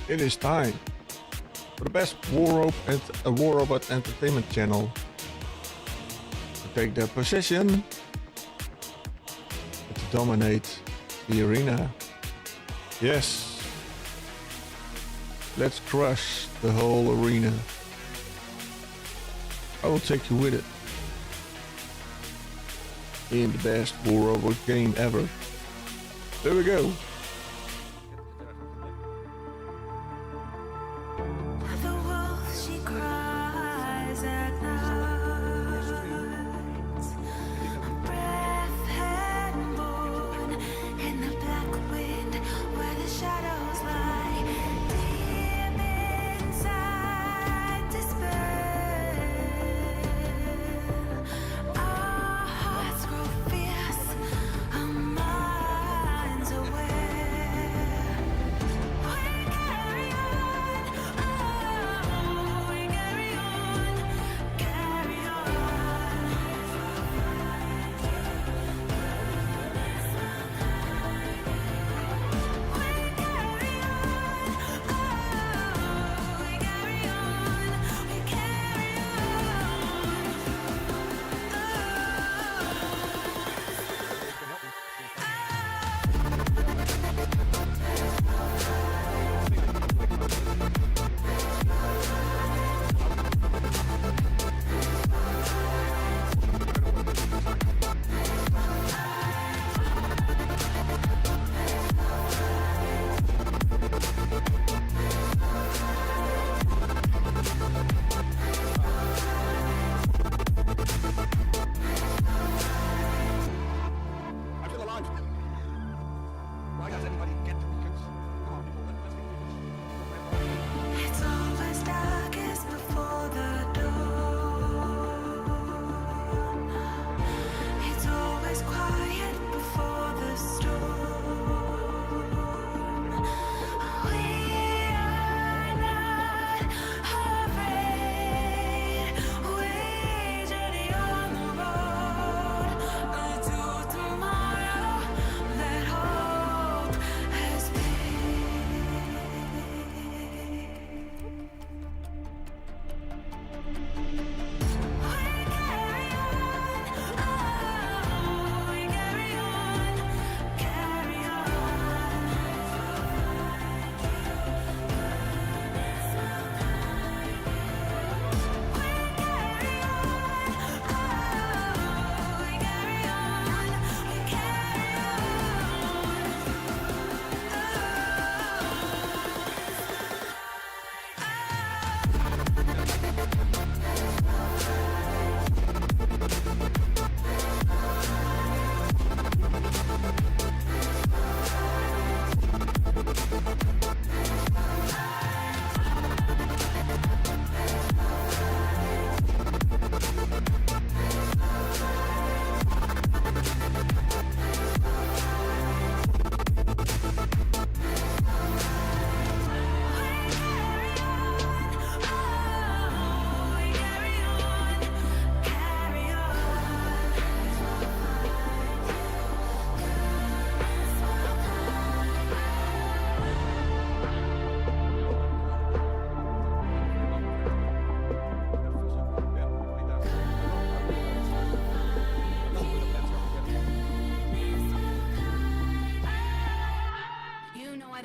It is time for the best War Robot Entertainment channel to take their position and to dominate the arena. Yes, let's crush the whole arena. I will take you with it in the best War Robot game ever. There we go.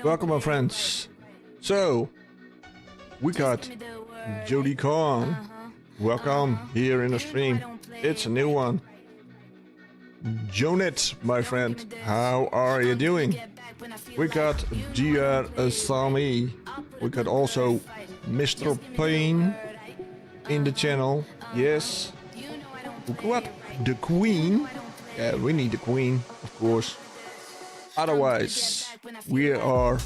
Welcome, my friends. So, we got Jody Kong. Welcome here in the stream. It's a new one. Jonet, my friend, how are you doing? We got GR Asami. We got also Mr. Payne in the channel. Yes. What? The Queen? Yeah, we need the Queen, of course. Otherwise, we are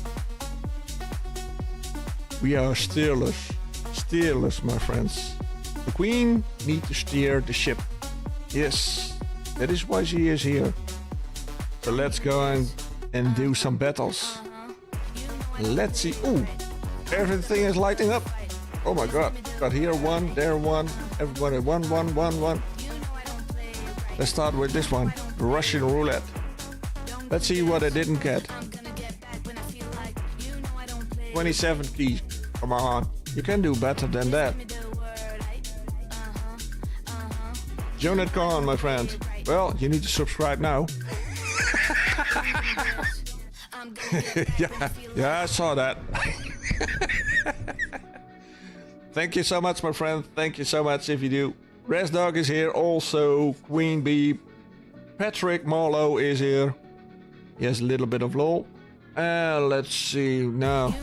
steerless, my friends. The Queen needs to steer the ship. Yes, that is why she is here. So let's go and do some battles. Let's see. Ooh, everything is lighting up. Oh my god. Got here one, there one. Everybody one. Let's start with this one. Russian roulette. Let's see what I didn't get. 27 keys. Come on. You can do better than that. Jonat Khan, my friend. Well, you need to subscribe now. yeah, I saw that. Thank you so much, my friend. Thank you so much if you do. Resdog is here. Also, Queen Bee. Patrick Marlowe is here. He has a little bit of lol. Let's see now.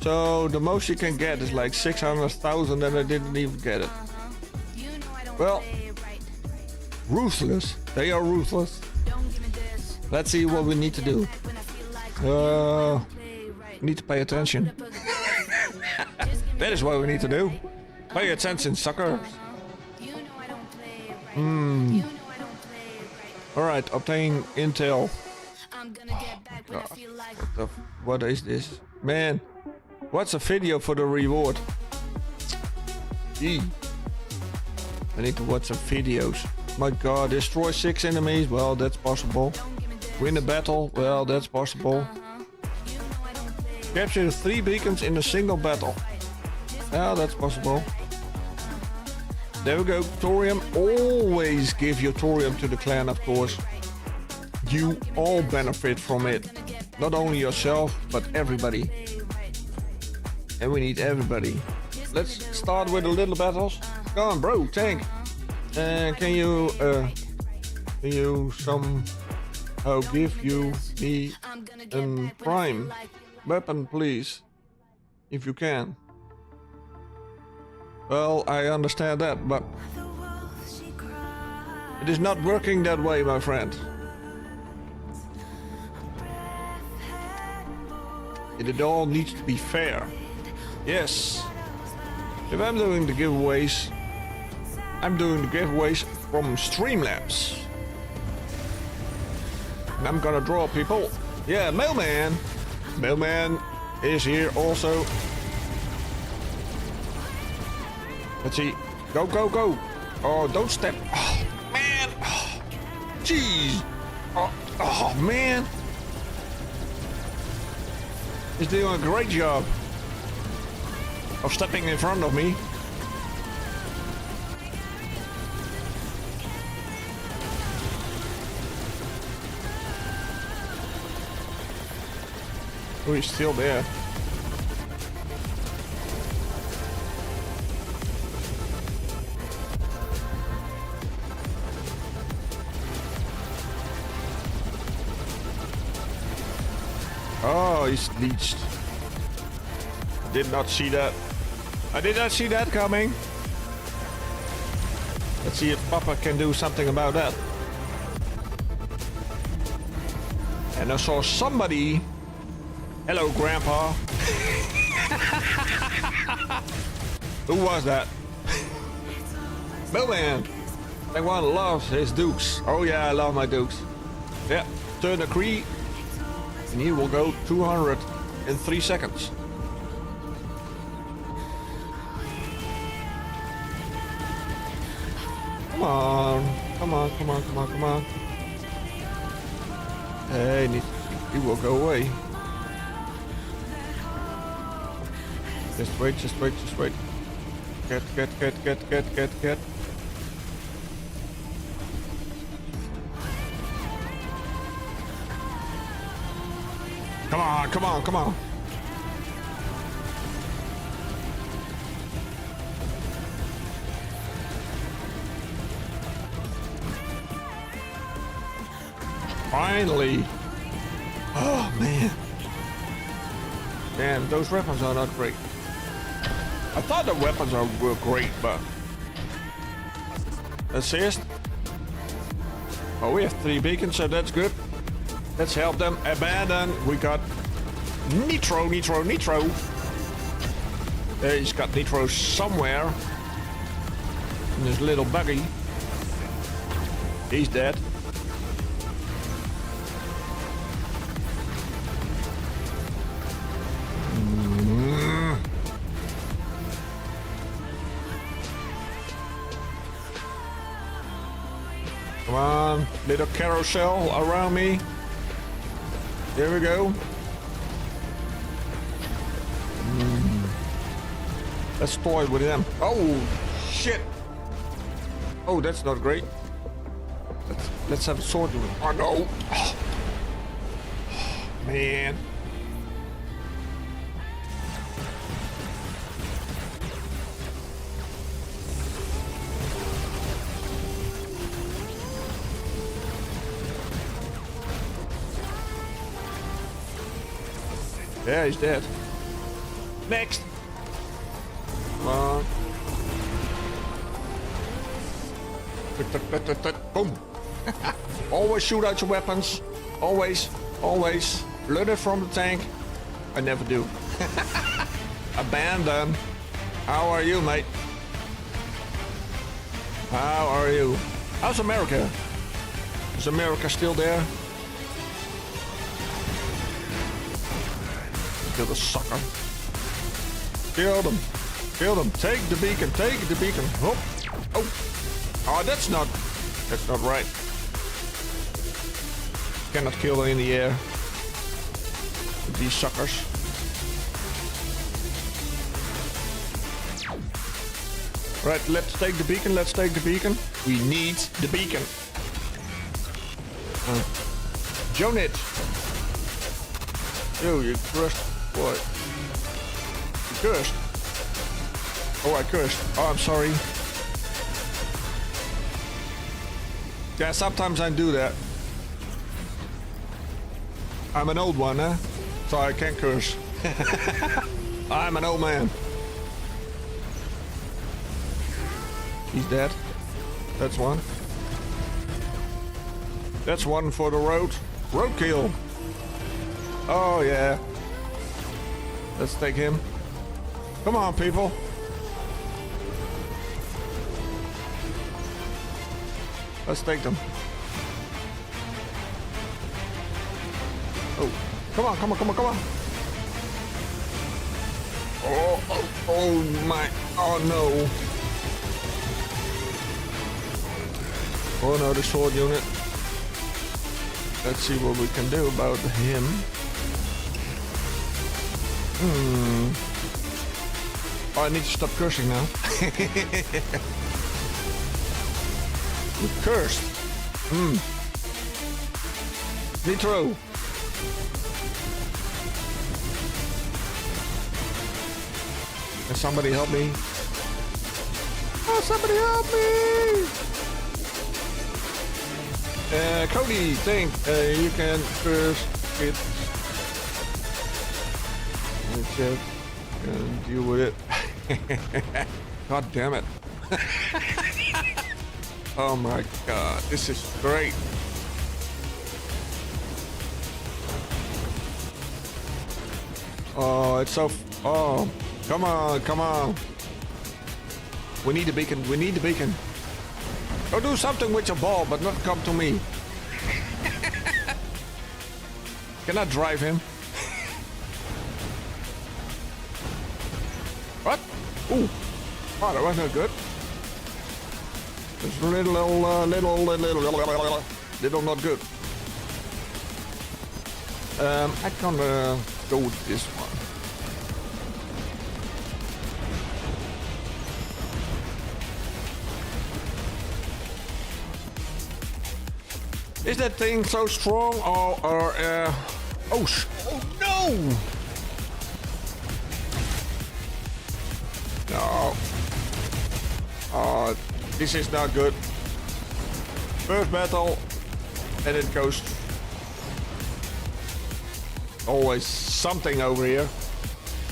So the most you can get is like 600,000 and I didn't even get it. Well, ruthless. They are ruthless. Let's see what we need to do. We need to pay attention. That is what we need to do. Pay attention, suckers. Alright, obtain intel. God, what is this? Man, what's a video for the reward? Gee. I need to watch some videos. My god, destroy 6 enemies? Well, that's possible. Win a battle? Well, that's possible. Capture 3 beacons in a single battle. Well, that's possible. There we go, thorium. Always give your thorium to the clan, of course. You all benefit from it. Not only yourself, but everybody. And we need everybody. Let's start with the little battles. Come on, bro, tank. Can you somehow give me a prime weapon, please? If you can. Well, I understand that, but it is not working that way, my friend. It all needs to be fair. Yes. If I'm doing the giveaways, I'm doing the giveaways from Streamlabs. And I'm gonna draw people. Yeah, Mailman. Mailman is here also. Let's see. Go, go, go. Oh, don't step. Oh, man. Oh, jeez. Oh, man. He's doing a great job of stepping in front of me. Oh, he's still there. Oh, he's leeched. Did not see that. I did not see that coming. Let's see if Papa can do something about that. And I saw somebody. Hello, Grandpa. Who was that? Billman. That one loves his dukes. Oh yeah, I love my dukes. Yeah, turn the Cree. And he will go 200 in 3 seconds. Come on. Come on, come on, come on, come on. Hey, he will go away. Just wait, just wait, just wait. Get. Come on, come on, come on. Finally. Oh, man. Damn, those weapons are not great. I thought the weapons were great, but... Assist. Oh, we have 3 beacons, so that's good. Let's help them. Abandon. We got Nitro. He's got Nitro somewhere. In this little buggy. He's dead. Come on, little carousel around me. There we go. Let's toy with him. Oh, shit. Oh, that's not great. Let's have a sword unit. Oh, no. Oh. Man. Yeah, he's dead. Next. Come on. Boom. Always shoot out your weapons. Always. Always. Learn it from the tank. I never do. Abandon. How are you, mate? How are you? How's America? Is America still there? Kill the sucker. Kill them. Kill them. Take the beacon. Take the beacon. Oh. Oh. Oh, that's not right. Cannot kill them in the air. These suckers. Right, let's take the beacon. Let's take the beacon. We need the beacon. Jonit. Yo, you cursed. What? You cursed. Oh, I cursed. Oh, I'm sorry. Yeah, sometimes I do that. I'm an old one, huh? So I can't curse. I'm an old man. He's dead. That's one. That's one for the road. Roadkill. Oh, yeah. Let's take him. Come on, people. Let's take them. Oh, come on, come on, come on, come on. Oh, oh, oh my, oh no. Oh no, the sword unit. Let's see what we can do about him. Oh, I need to stop cursing now. You cursed. Nitro. Can somebody help me? Oh, somebody help me! Cody, think you can curse it. Check and deal with it. God damn it. Oh my god, this is great. Oh, it's so... Oh, come on, come on. We need a beacon, we need the beacon. Go do something with your ball, but not come to me. Can I drive him? What? Ooh. Oh, that was not good. It's little not good. I can go with this one. Is that thing so strong or oh no! No. Oh, this is not good. First battle, and it goes. Always something over here.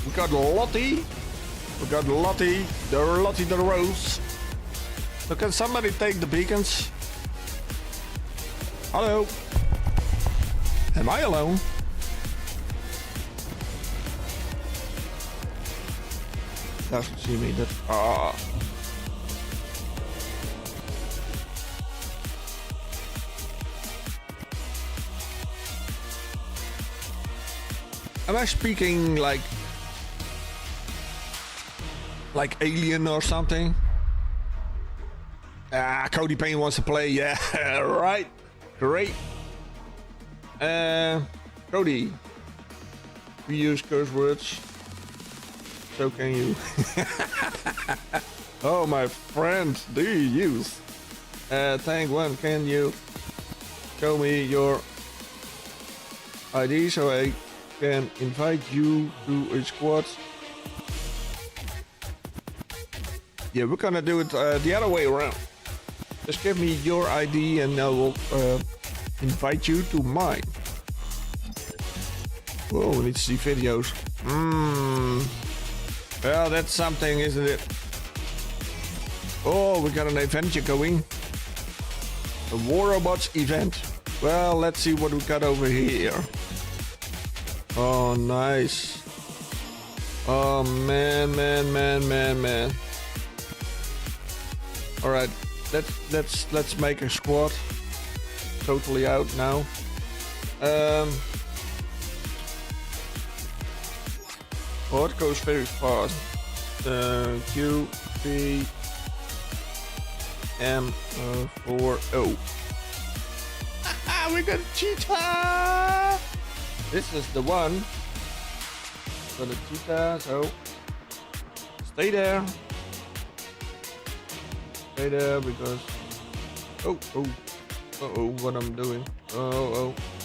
We got Lottie. We got Lottie the Rose. So can somebody take the beacons? Hello. Am I alone? Doesn't see me. That. Am I speaking like alien or something? Ah, Cody Payne wants to play. Yeah, right. Great. Cody. We use curse words. so can you. Oh, my friend, do you use? TankOneWR, can you show me your ID so I can invite you to a squad? Yeah, we're gonna do it the other way around. Just give me your ID and I will invite you to mine. Whoa, we need to see videos. Well, that's something, isn't it? Oh, we got an event going. A War Robots event. Well, let's see what we got over here. Oh, nice. Oh, man. All right, let's make a squad. Totally out now. Oh, it goes very fast. Q B M 4 O. We got a cheetah. This is the one. For the cheetah, so stay there. Stay there because what I'm doing.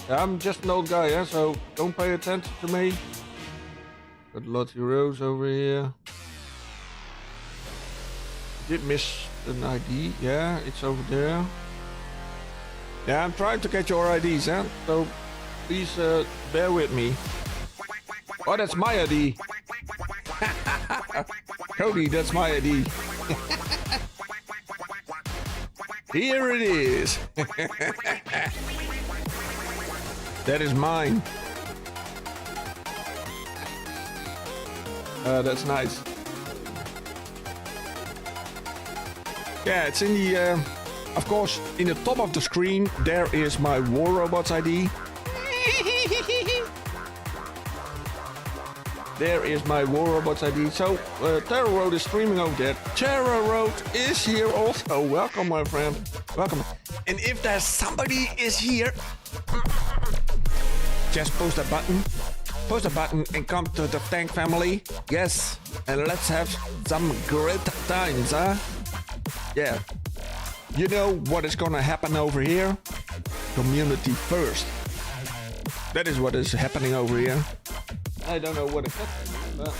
I'm just an old guy, yeah, so don't pay attention to me. Got Lottie Rose over here. Did miss an ID, yeah, it's over there. Yeah, I'm trying to get your IDs, huh? So please bear with me. Oh, that's my ID. Cody, that's my ID. Here it is. That is mine. That's nice. Yeah, it's in the, of course, in the top of the screen, there is my War Robots ID. There is my War Robots ID. So, Terror Road is streaming over there. Terror Road is here also. Welcome, my friend. Welcome. And if there's somebody is here, just post a button. Post a button and come to the Tank family. Yes. And let's have some great times, huh? Yeah. You know what is gonna happen over here? Community first. That is what is happening over here. I don't know what it's happening, but...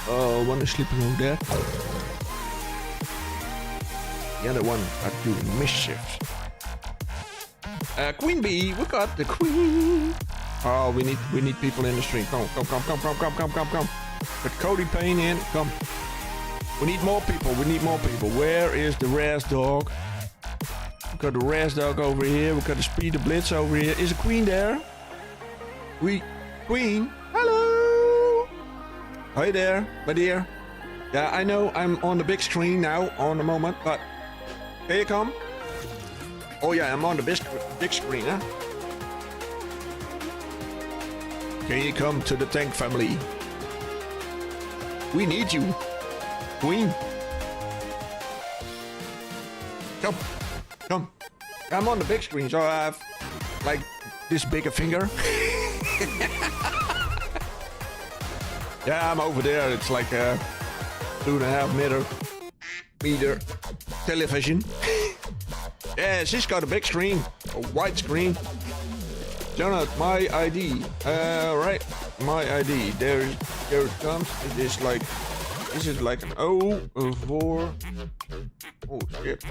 Oh, one is sleeping over there. The other one are doing mischief. Queen Bee, we got the queen. Oh, we need people in the stream. Come. Put Cody Payne in. Come. We need more people. Where is the Raz Dog? We got the Raz Dog over here. We got the Speeder Blitz over here. Is the queen there? Queen? Hello! Hi there, my dear. Yeah, I know I'm on the big screen now, on the moment, but... Can you come? Oh yeah, I'm on the big screen, huh? Can you come to the Tank family? We need you. Queen. Come. I'm on the big screen, so I have, like, this big a finger. Yeah, I'm over there. It's like a 2.5 meter television. Yeah, she's got a big screen, a wide screen. Jonathan, my ID. Right, my ID. There it comes. It is like, this is like an O4. Oh shit.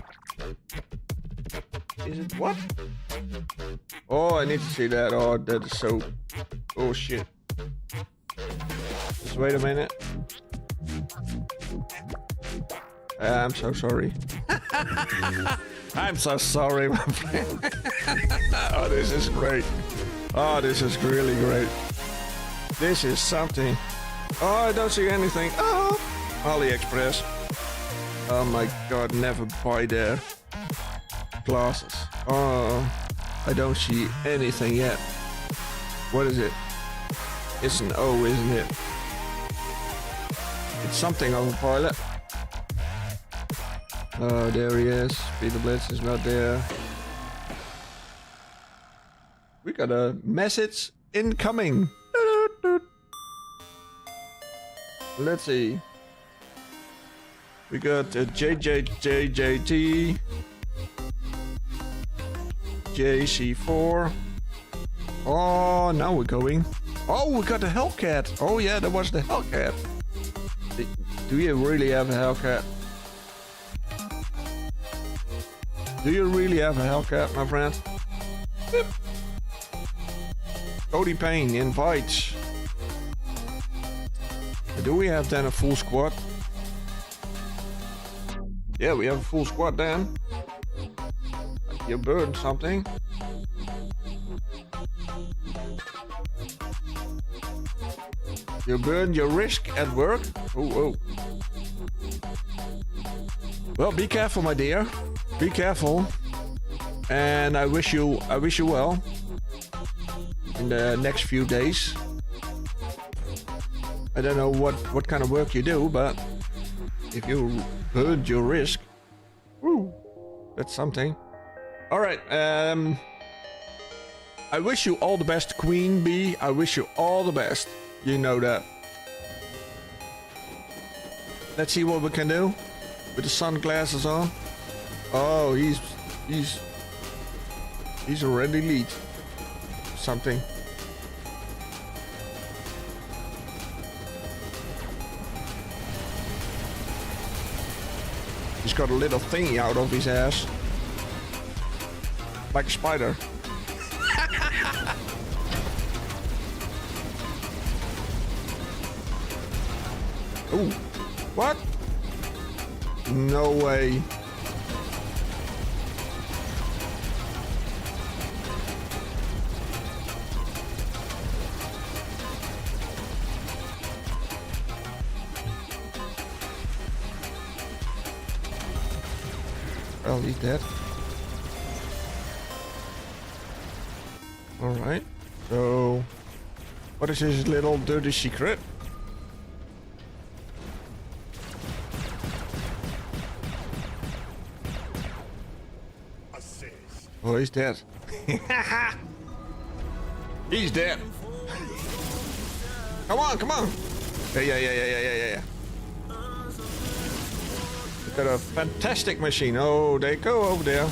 Is it what? Oh, I need to see that. Oh, that is so. Oh shit. Just wait a minute. I'm so sorry. I'm so sorry, my friend. Oh, this is great. Oh, this is really great. This is something. Oh, I don't see anything. Oh, AliExpress. Oh my god, never buy there. Glasses. Oh, I don't see anything yet. What is it? It's an O, isn't it? It's something on the pilot. Oh, there he is. Peter Blitz is not there. We got a message incoming. Let's see. We got JJJJT, JC4. Oh, now we're going. Oh, we got the Hellcat. Oh yeah, that was the Hellcat. Do you really have a Hellcat? Do you really have a Hellcat, my friend? Yep. Cody Payne invites. Do we have then a full squad? Yeah, we have a full squad then. You burned something. You burned your risk at work? Oh, oh. Well, be careful, my dear. Be careful. And I wish you well in the next few days. I don't know what kind of work you do, but if you burned your risk, woo, that's something. All right. I wish you all the best, Queen Bee. I wish you all the best. You know that. Let's see what we can do with the sunglasses on. Oh, he's already lead something. He's got a little thingy out of his ass, like a spider. Ooh, what? No way. Well, he's dead. Alright, so what is his little dirty secret? Oh, he's dead. He's dead. Come on, come on. Yeah. Got a fantastic machine. Oh, they go over there.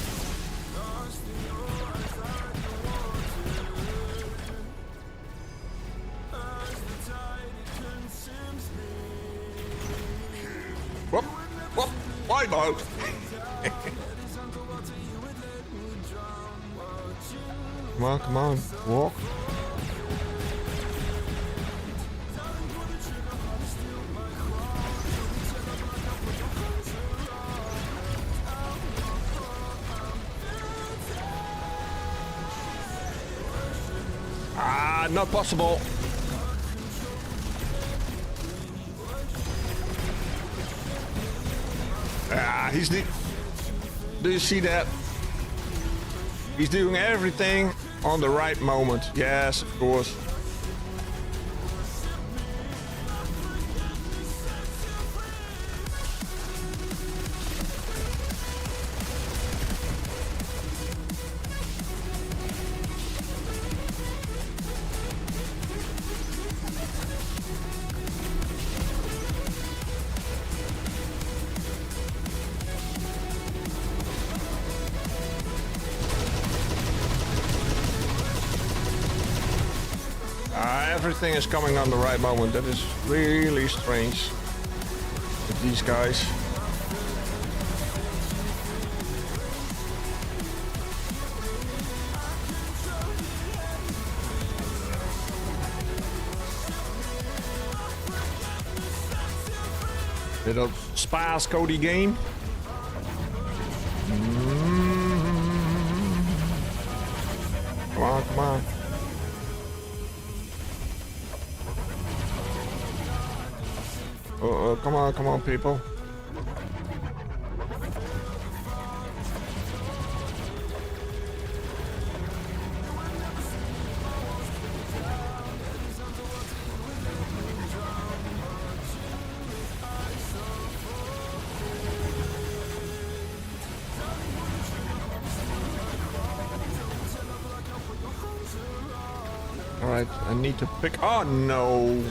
Whoop, whoop, wide out. Come on, walk. Not possible. He's the. Do you see that? He's doing everything on the right moment. Yes, of course. Everything is coming on the right moment. That is really strange with these guys. Little sparse Cody game. Come on, come on. Come on, people. All right, I need to pick. Oh no!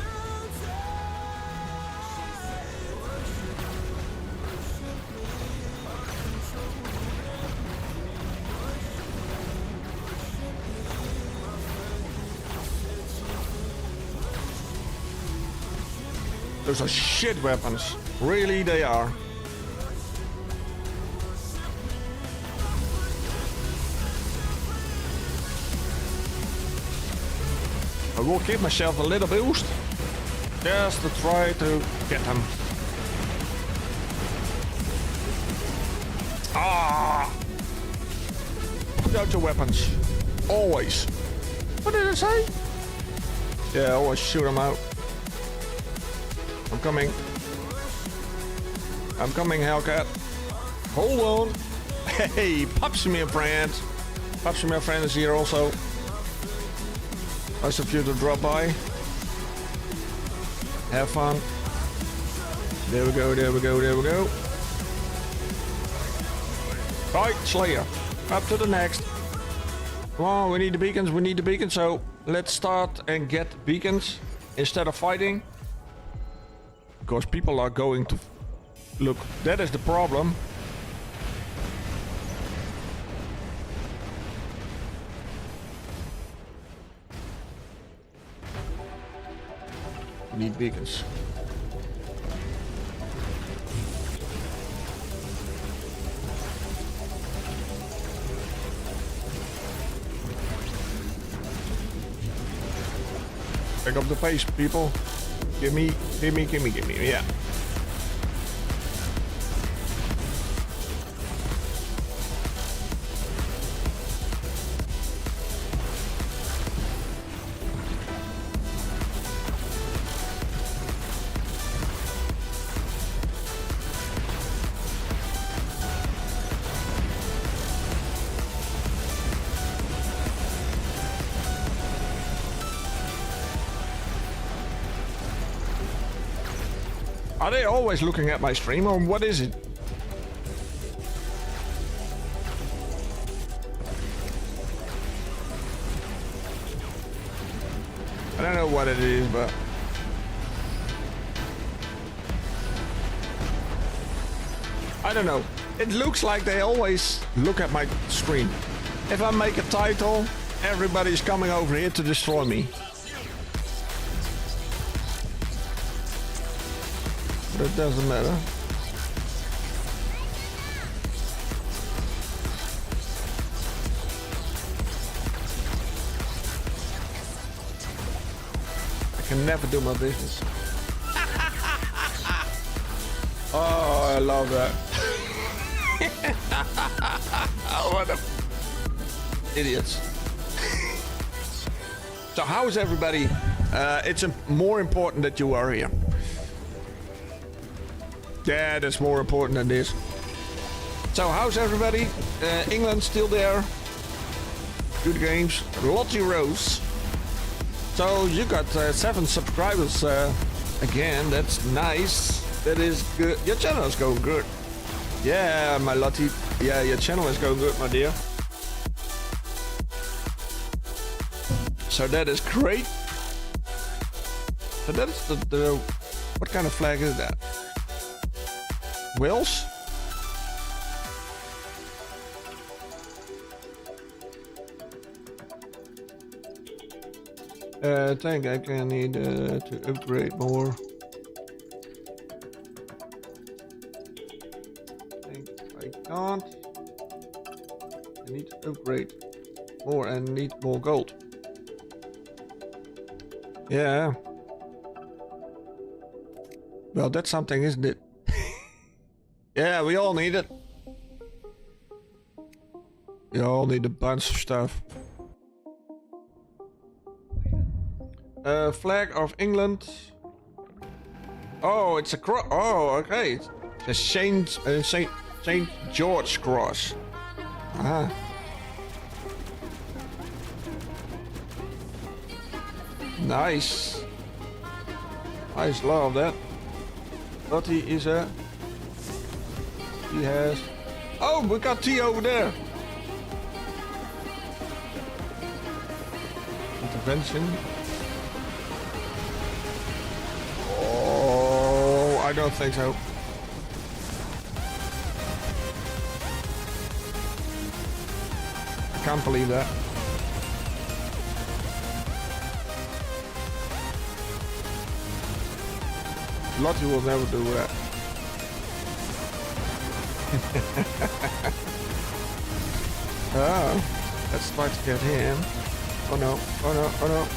Those are shit weapons. Really, they are. I will give myself a little boost. Just to try to get them. Ah! Put out your weapons. Always. What did I say? Yeah, always shoot them out. I'm coming. I'm coming, Hellcat. Hold on. Hey, Pops me a friend. Pops me a friend is here also. Nice of you to drop by. Have fun. There we go, there we go, there we go. Right, Slayer. Up to the next. Come on, we need the beacons, we need the beacons. So let's start and get beacons instead of fighting. Because people are going to... Look, that is the problem. We need beacons. Pick up the pace, people. Gimme, yeah. Are they always looking at my stream, or what is it? I don't know what it is, but... I don't know. It looks like they always look at my stream. If I make a title, everybody's coming over here to destroy me. But it doesn't matter. I can never do my business. Oh, I love that. Oh, what a... idiots. So how is everybody? It's more important that you are here. Yeah, that's more important than this. So, how's everybody? England still there. Good games. Lottie Rose. So, you got 7 subscribers again. That's nice. That is good. Your channel is going good. Yeah, my Lottie. Yeah, your channel is going good, my dear. So, that is great. So, that's the what kind of flag is that? Wales? I think I can need to upgrade more. I think I can't. I need to upgrade more and need more gold. Yeah. Well, that's something, isn't it? Yeah, we all need it. We all need a bunch of stuff. Flag of England. Oh, it's a cross. Oh, okay. It's a Saint George cross. Ah. Nice. Nice, love that. Lottie is a... He has... Oh, we got T over there. Intervention. Oh, I don't think so. I can't believe that. Lottie will never do that. Oh, let's try to get him. Oh no, oh no, oh no.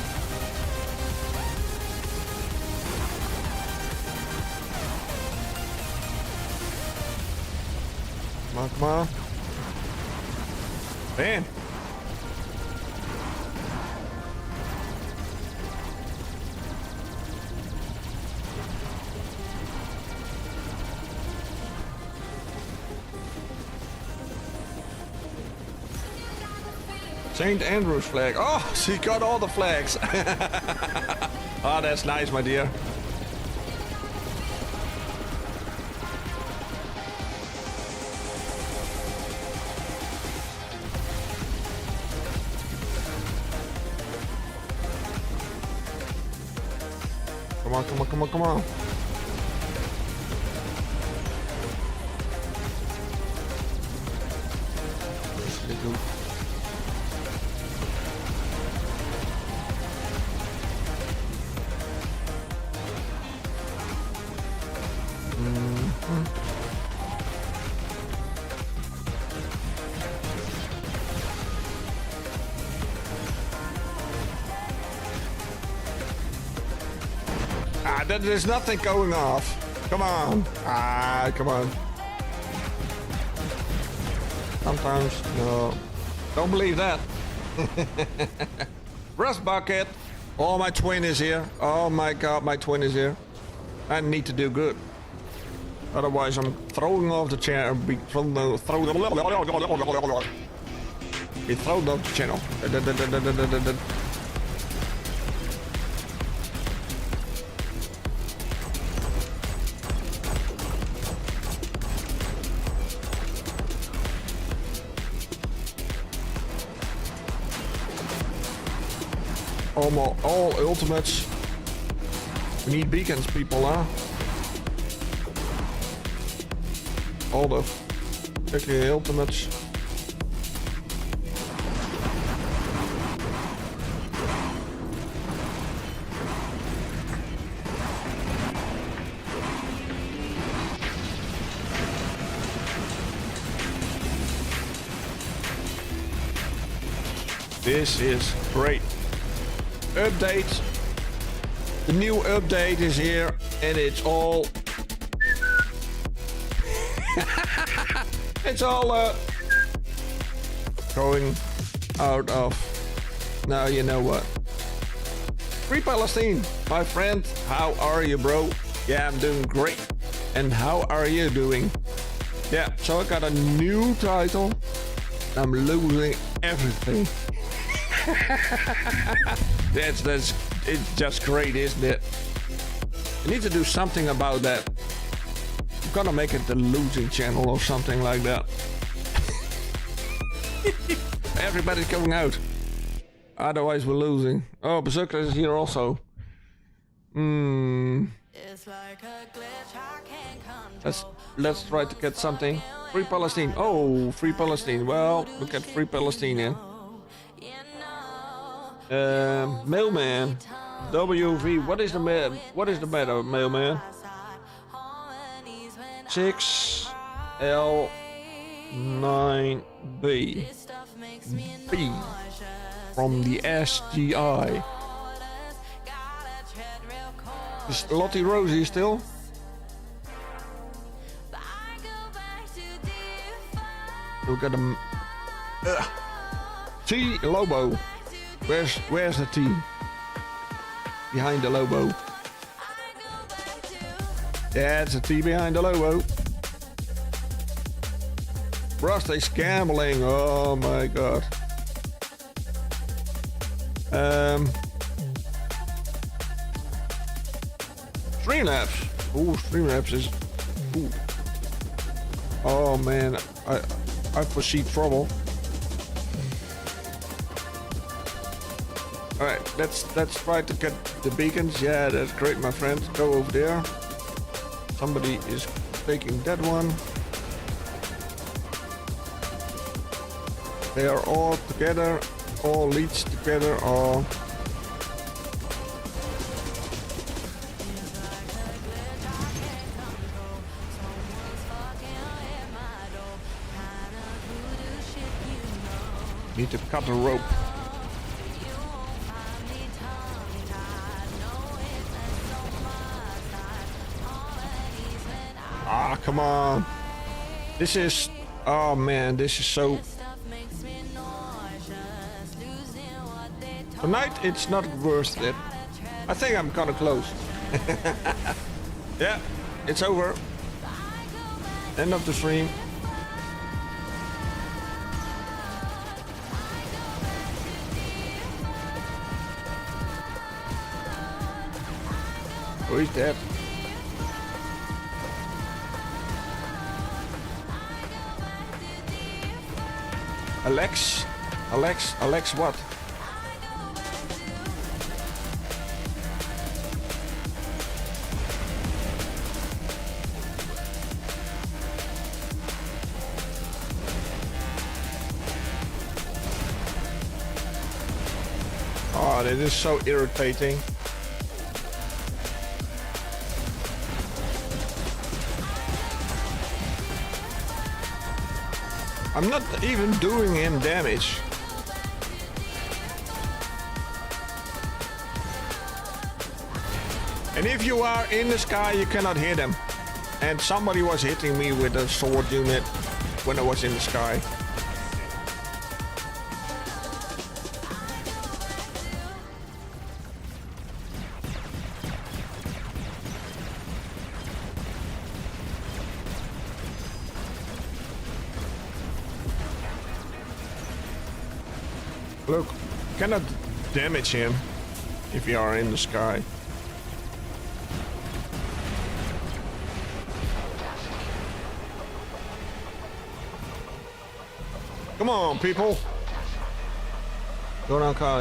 Come on, come on. Man. St. Andrew's flag. Oh, she got all the flags. Oh, that's nice, my dear. Come on, come on, come on, come on. There's nothing going off. Come on. Ah, come on. Sometimes, no. Don't believe that. Rust bucket. Oh, my twin is here. Oh my god, my twin is here. I need to do good. Otherwise, I'm throwing off the chair. Be thrown off the channel. All ultimates. We need beacons, people, huh? All the freaking ultimates. This is great. Update. The new update is here and it's all it's all going out of. Now you know what. Free Palestine, my friend. How are you, bro? Yeah, I'm doing great. And how are you doing? Yeah, so I got a new title. I'm losing everything. That's it's just great, isn't it? I need to do something about that. I'm gonna make it the losing channel or something like that. Everybody's coming out. Otherwise we're losing. Oh, Berserker is here also. Let's try to get something. Free Palestine. Oh, Free Palestine. Well, look at Free Palestine in. Mailman. WV. What is the matter, Mailman? 6L9B. B. From the SGI. Is Lottie Rosie still? Look at them. T Lobo. Where's the T? Behind the Lobo. Yeah, it's a T behind the Lobo. Rust is gambling. Oh my god. Streamlabs. Ooh, Streamlabs is. Ooh. Oh man, I foresee trouble. Alright, let's try to get the beacons. Yeah, that's great, my friend. Go over there. Somebody is taking that one. They are all together, all leads together, all. Need to cut the rope. Ah, come on. This is... Oh man, this is so... Tonight, it's not worth it. I think I'm gonna close. Yeah, it's over. End of the stream. Who is that? Alex? Alex what? Oh, that is so irritating. I'm not even doing him damage. And if you are in the sky, you cannot hit him. And somebody was hitting me with a sword unit when I was in the sky. Look, cannot damage him if you are in the sky. Come on, people. You're car.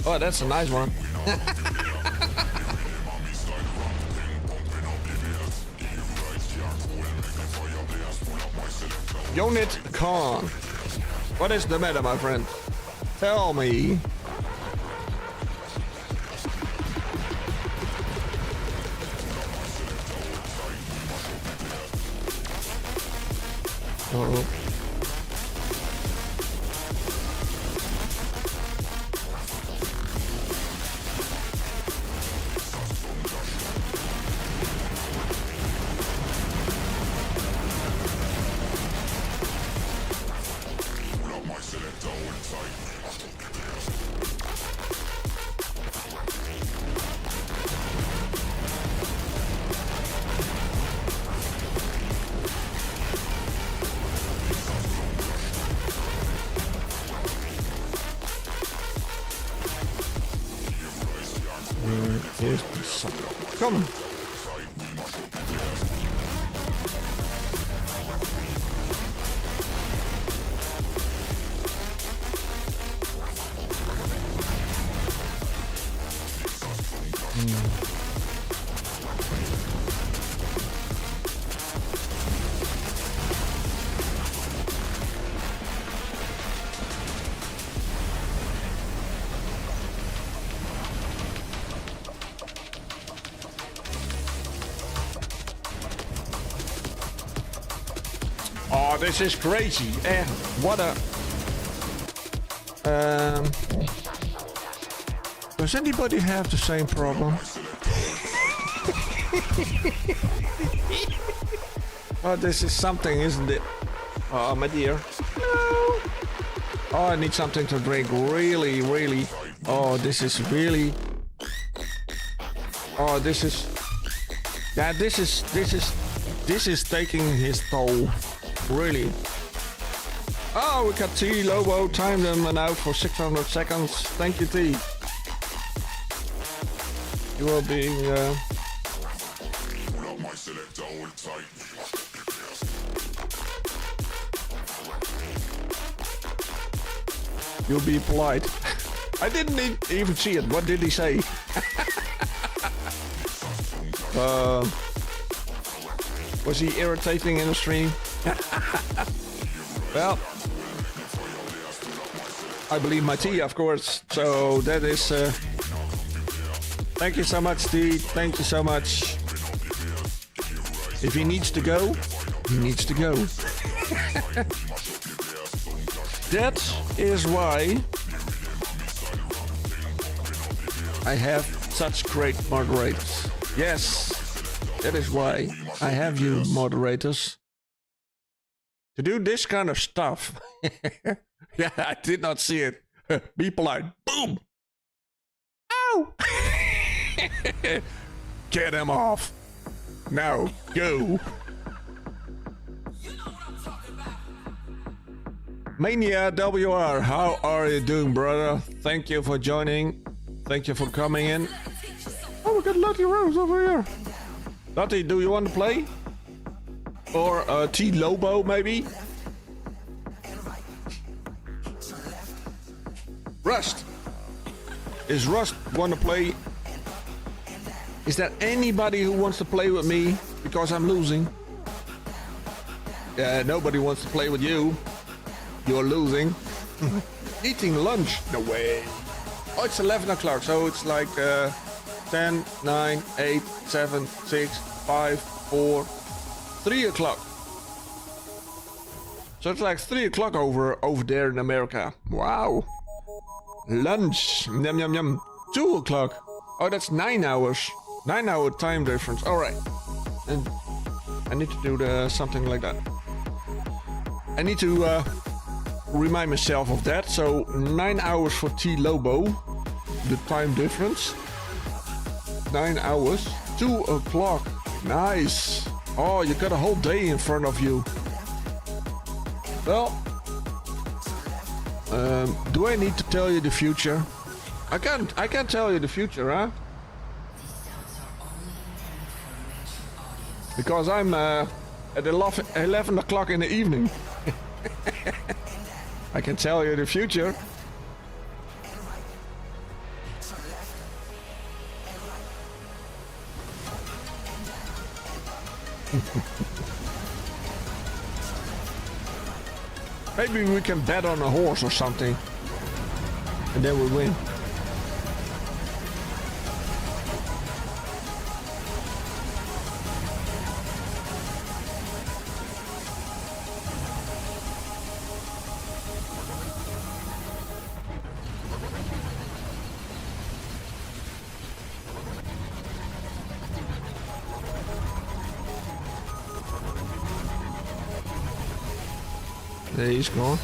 Oh, that's a nice one. Unit Khan. What is the matter, my friend? Tell me. Uh-oh. Here's the sun. Come. Oh, this is crazy. And what a... Does anybody have the same problem? Oh, this is something, isn't it? Oh, my dear. No. Oh, I need something to drink. Really, really. Oh, this is really... Oh, this is... Yeah, this is taking his toll. Really. Oh, we got T. Lobo timed them and out for 600 seconds. Thank you, T. You are being... You'll be polite. I didn't even see it. What did he say? Was he irritating in the stream? Well, I believe my T, of course. So that is... Thank you so much, T. Thank you so much. If he needs to go, he needs to go. That is why I have such great moderators. Yes, that is why I have you moderators. To do this kind of stuff. Yeah, I did not see it. Be polite. Boom! Ow! Get him off. Now, go. MY.GAMES, how are you doing, brother? Thank you for joining. Thank you for coming in. Oh, we got Lottie Rose over here. Lottie, do you want to play? Or T Lobo, maybe? Rust. Is Rust want to play? Is there anybody who wants to play with me? Because I'm losing. Yeah, nobody wants to play with you. You're losing. Eating lunch? No way. Oh, it's 11 o'clock, so it's like 10, 9, 8, 7, 6, 5, 4, 3 o'clock. So it's like 3 o'clock over there in America. Wow. Lunch. Yum, yum, yum. 2 o'clock. Oh, that's 9 hours. 9-hour time difference. All right. And I need to do something like that. I need to remind myself of that. So 9 hours for T Lobo, the time difference. 9 hours. 2 o'clock. Nice. Oh, you got a whole day in front of you. Well, do I need to tell you the future? I can't tell you the future, huh? Because I'm at 11 o'clock in the evening. I can tell you the future. Maybe we can bet on a horse or something. And then we win. There he's gone.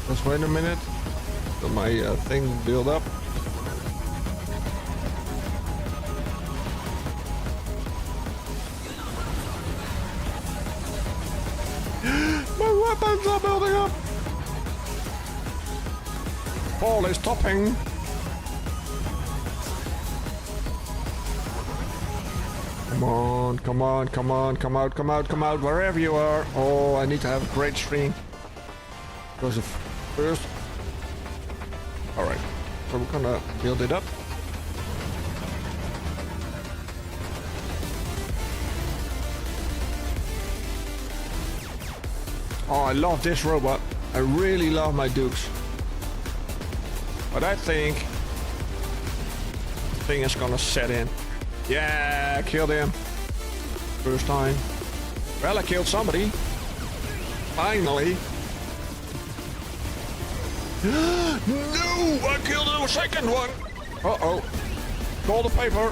Just wait a minute. Let my thing build up. My weapons are building up. Paul is topping. Come on, come on, come on, come out, come out, come out, wherever you are. Oh, I need to have a great stream. Because of first. Alright, so we're gonna build it up. Oh, I love this robot. I really love my Dukes. But I think the thing is gonna set in. Yeah, killed him. First time. Well, I killed somebody. Finally. No! I killed the second one! Uh-oh. Call the paper.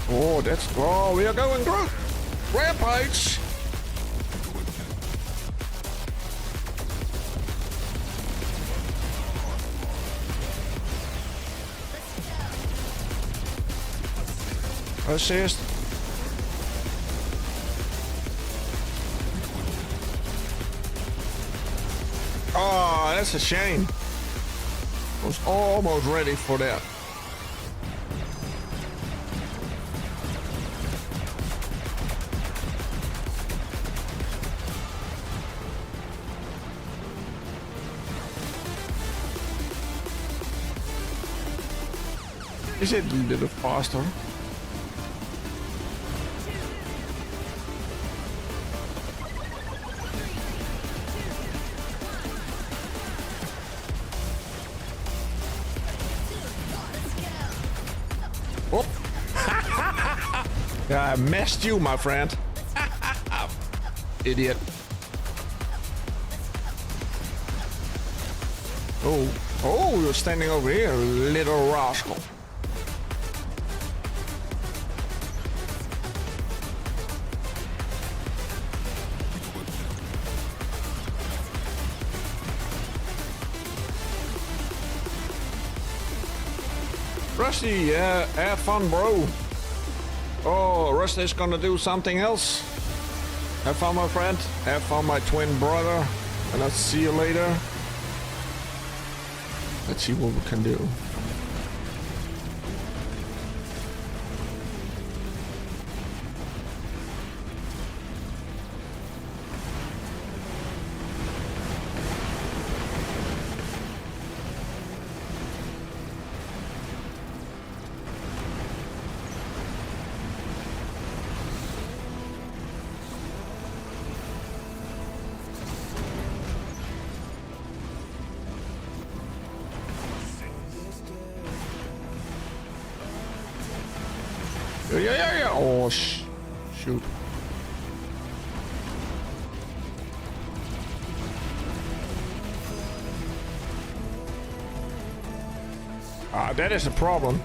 Oh, that's... Oh, we are going through. Rampage! Assist. Oh, that's a shame. I was almost ready for that. Is it a little faster? Oh, Yeah, I messed you, my friend. Idiot. Oh, you're standing over here, little rascal. Rusty, yeah, have fun, bro. Oh, Rusty is gonna do something else. Have fun, my friend. Have fun, my twin brother. And I'll see you later. Let's see what we can do. Yeah. Oh, shoot. That is a problem.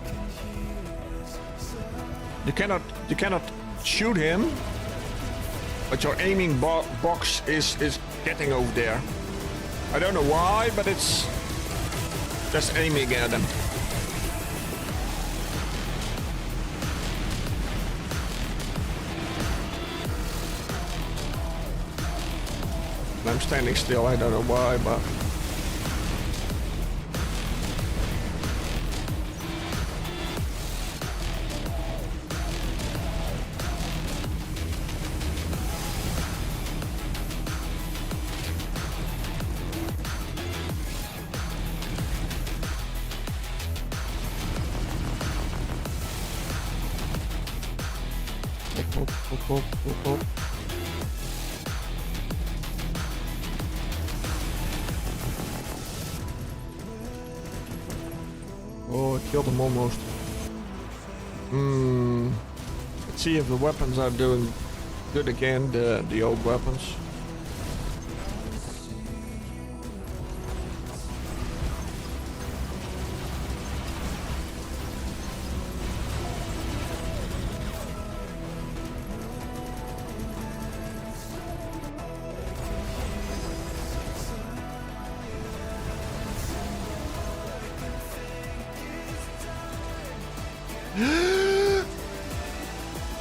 You cannot shoot him, but your aiming box is getting over there. I don't know why, but it's just aiming at him. I'm standing still, I don't know why, but... Oh. Oh, I killed him almost. Let's see if the weapons are doing good again, the old weapons.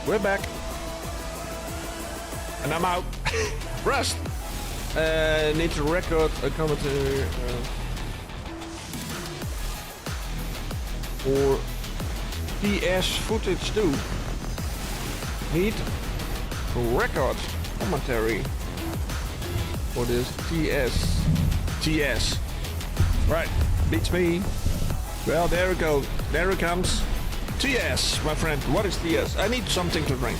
We're back. And I'm out. Rust! Need to record a commentary for PS footage too. Need to record commentary for this TS. Right, beats me. Well, there we go. There it comes. TS, my friend. What is TS? I need something to drink.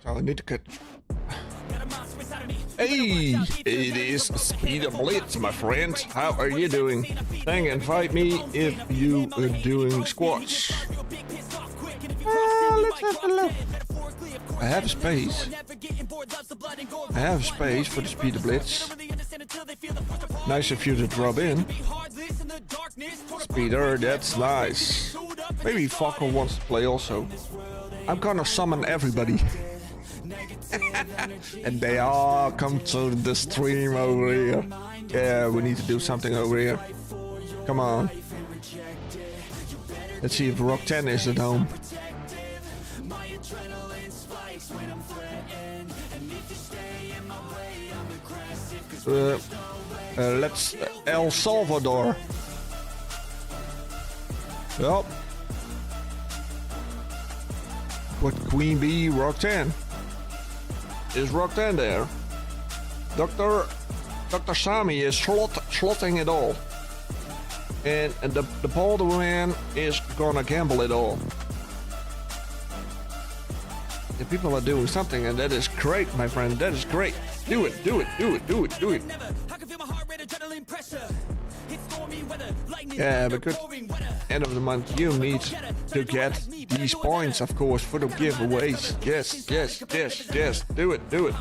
So I need to cut. Hey, it is Speed Blitz, my friend. How are you doing? Thank invite me if you are doing squats. Let's have a look. I have space. I have space for the Speed Blitz. Nice of you to drop in. Speeder, that's nice. Maybe Falco wants to play also. I'm gonna summon everybody. And they all come to the stream over here. Yeah, we need to do something over here. Come on. Let's see if Rock 10 is at home. Let's El Salvador. Yep. Put Queen Bee Roxanne. Is Roxanne there? Dr. Sami is slotting it all. And the boulder man is gonna gamble it all. The people are doing something, and that is great, my friend. That is great. Do it, do it, do it, do it, do it. Yeah, because end of the month you need to get these points, of course, for the giveaways. Yes, yes, yes, yes. Do it, do it.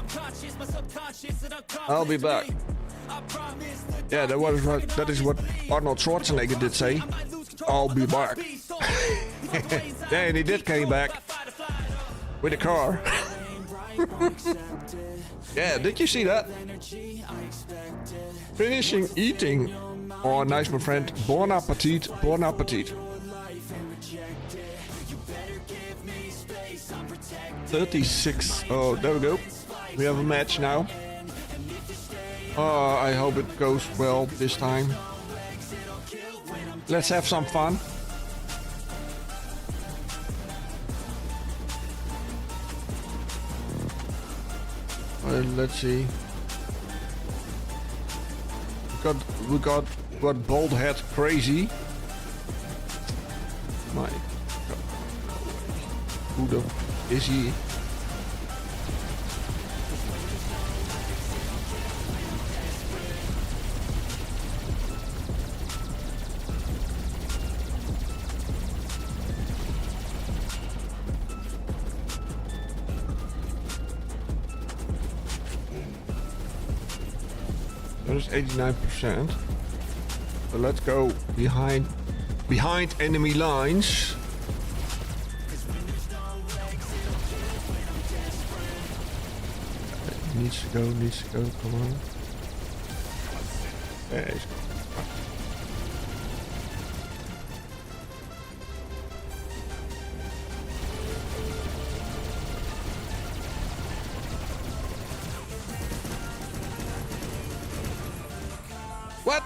I'll be back. Yeah, that is what Arnold Schwarzenegger did say. I'll be back. Yeah, and he did came back with a car. Yeah, did you see that? Finishing eating. Oh, nice, my friend. Bon appetit, bon appetit. 36. Oh, there we go. We have a match now. Oh, I hope it goes well this time. Let's have some fun. Let's see. We got bald head crazy. My God. Who the is he? There's 89%. So let's go behind enemy lines. Needs to go, come on. There he's go. What?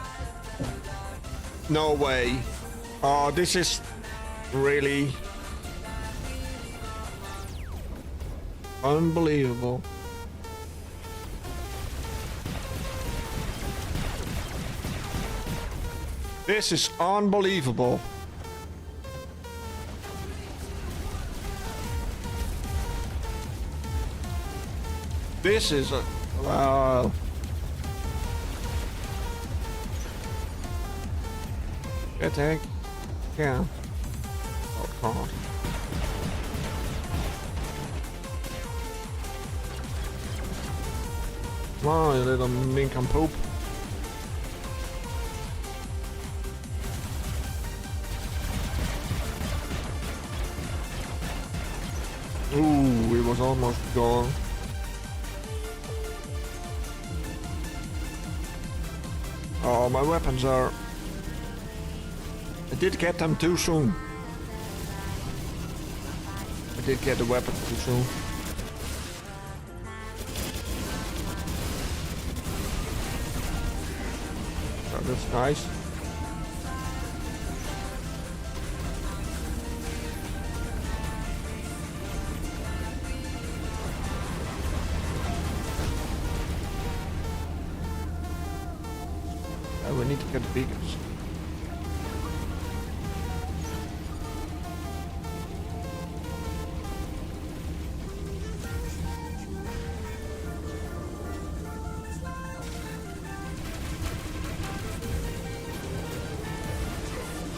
No way. Oh, this is really unbelievable. This is unbelievable. This is a wow. Get tank. Yeah. Oh God. Come on, you little mink and poop. Ooh, it was almost gone. Oh, my weapons are... I did get them too soon. I did get the weapons too soon. Oh, that's nice. We need to get the beacons.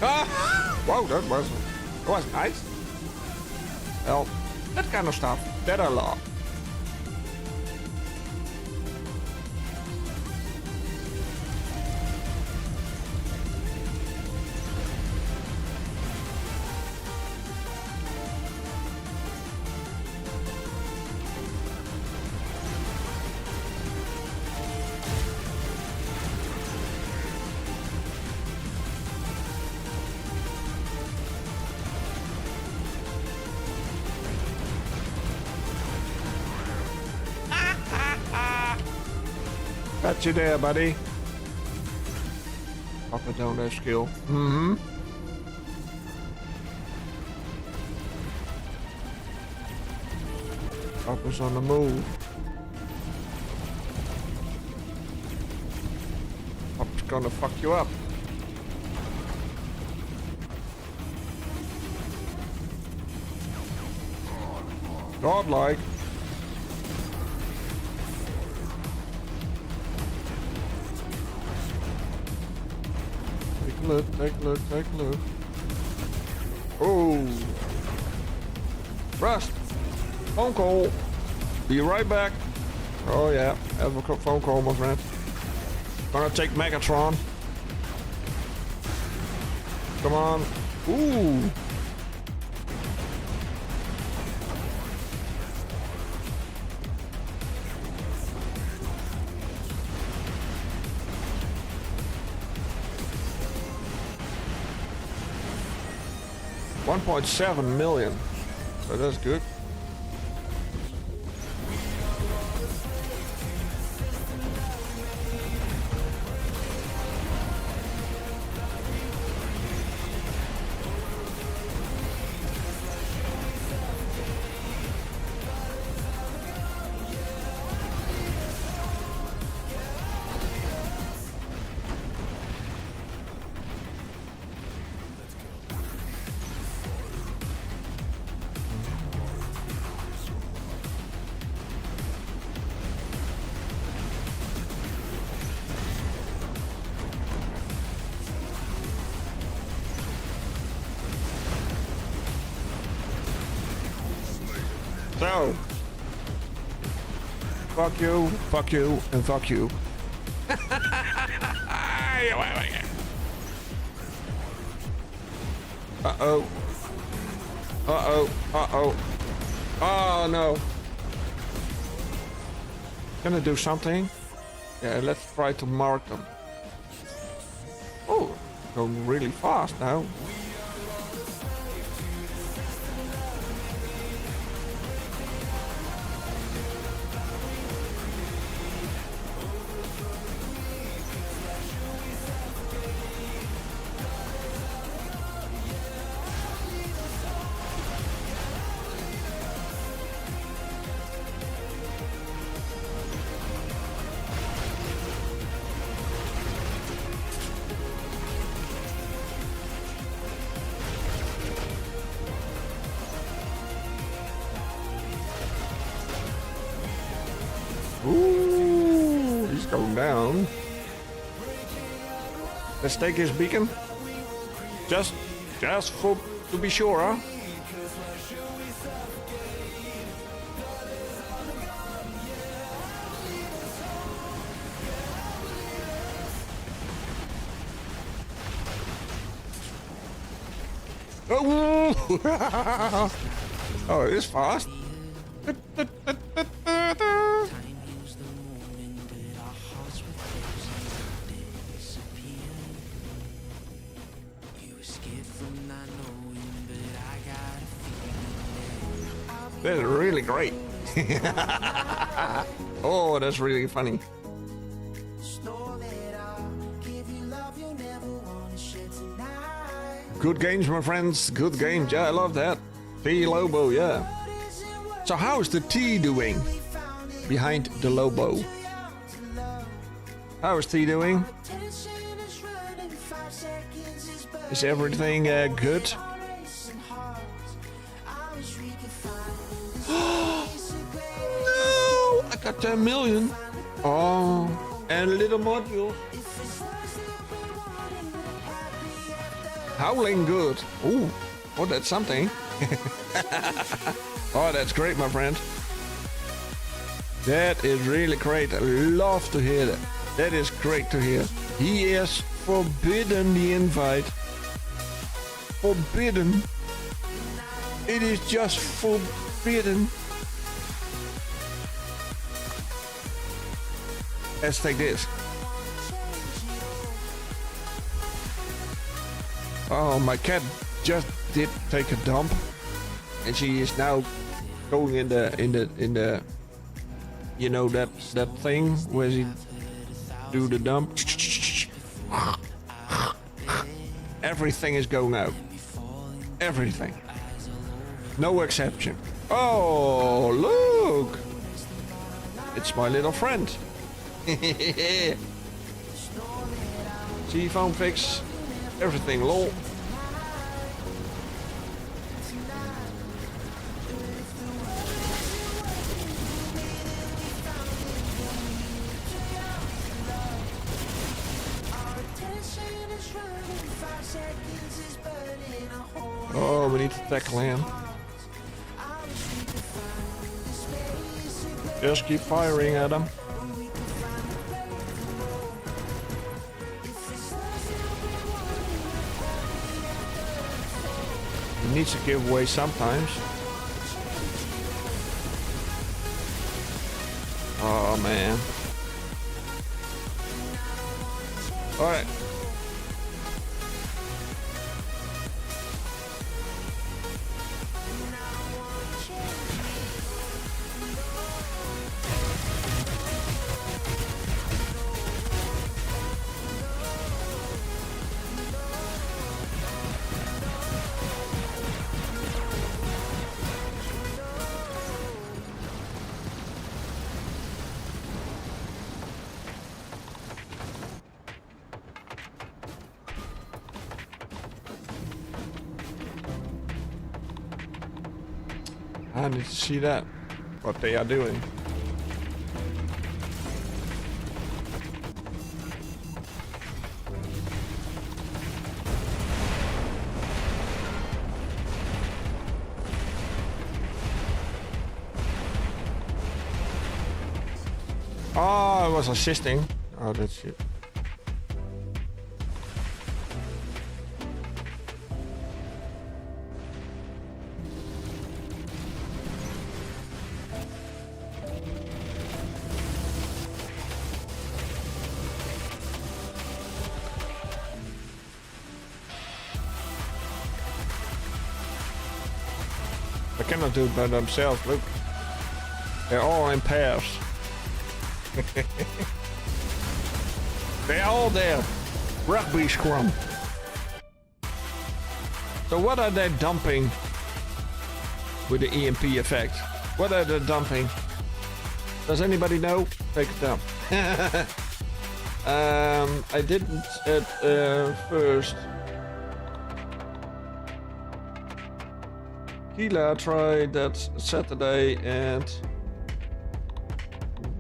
Ah! Wow, that was nice. Well, that kind of stuff, that I love. Got you there, buddy. Up and down that skill. Mm-hmm. Papa's on the move. Papa's gonna fuck you up. Godlike. Take a look, take a look, take a look. Oh. Rust. Phone call. Be right back. Oh yeah, have a phone call, my friend. Gonna take Megatron. Come on. Ooh. $1.7 million. So that's good. So, fuck you, and fuck you. Uh-oh. Uh-oh. Uh-oh. Oh, no. Gonna do something? Yeah, let's try to mark them. Oh, going really fast now. Ooh, he's going down. Let's take his beacon. Just for to be sure, huh? Oh, oh, it is fast. That's really great. Oh, that's really funny. Good games, my friends. Good games. Yeah, I love that. T Lobo, yeah. So how is the T doing behind the Lobo? How is T doing? Is everything good? No, I got 10 million. Oh, and little modules. Howling good. Ooh, oh, that's something. Oh, that's great, my friend. That is really great. I love to hear that. That is great to hear. He is forbidden the invite. Forbidden. It is just forbidden. Let's take this. Oh, my cat just did take a dump, and she is now going in the you know that thing where she do the dump. Everything is going out. Everything. No exception. Oh, look! It's my little friend. See, phone fix. Everything, lol. Oh, we need to tackle him. Just keep firing at him. He needs to give way sometimes. Oh man. Alright. I need to see that, what they are doing. Oh, I was assisting. Oh, that's it. They cannot do it by themselves, look. They're all in pairs. They're all there. Rugby scrum. So what are they dumping with the EMP effect? What are they dumping? Does anybody know? Take it down. I didn't at first. Keela tried that Saturday and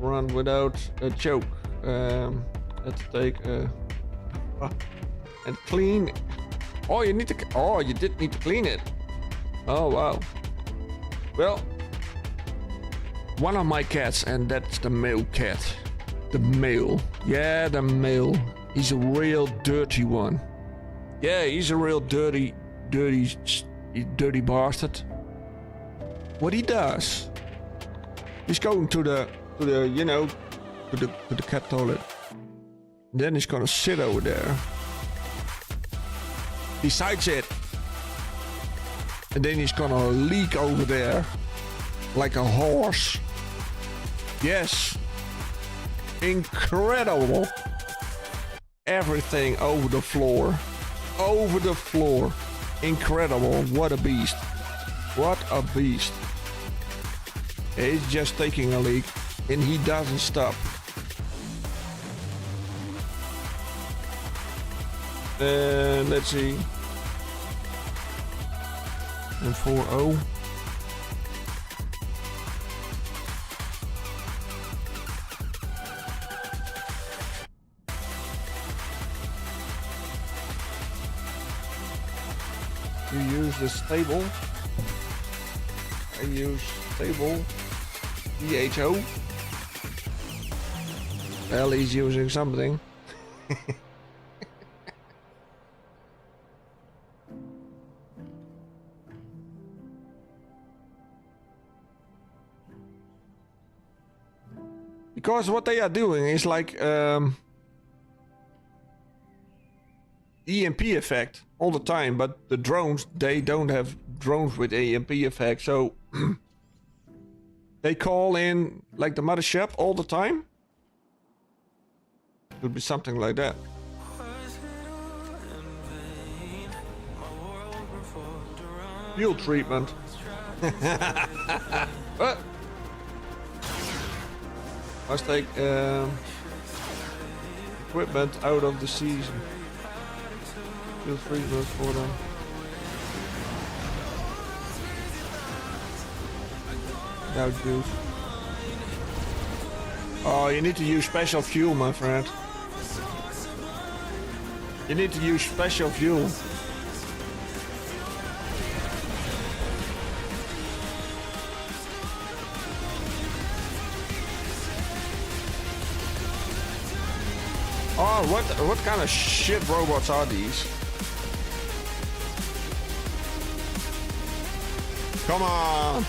run without a joke. Let's take and clean. Oh, you need to. Oh, you did need to clean it. Oh wow. Well, one of my cats, and that's the male cat. The male. Yeah, the male. He's a real dirty one. Yeah, he's a real dirty bastard. What he does, he's going to the you know, to the cat toilet. And then he's gonna sit over there. Besides it. And then he's gonna leak over there like a horse. Yes. Incredible. Everything over the floor. Over the floor. Incredible. What a beast. What a beast. He's just taking a leak and he doesn't stop. Let's see. And 4-0. You use the stable. I use stable DHO. Well, he's using something. Because what they are doing is like EMP effect all the time, but the drones, they don't have drones with EMP effect, so they call in like the mothership all the time. Could be something like that. Fuel treatment. What? Let's take equipment out of the season. Fuel treatment for them. No juice. Oh, you need to use special fuel, my friend. You need to use special fuel. Oh, what kind of shit robots are these? Come on!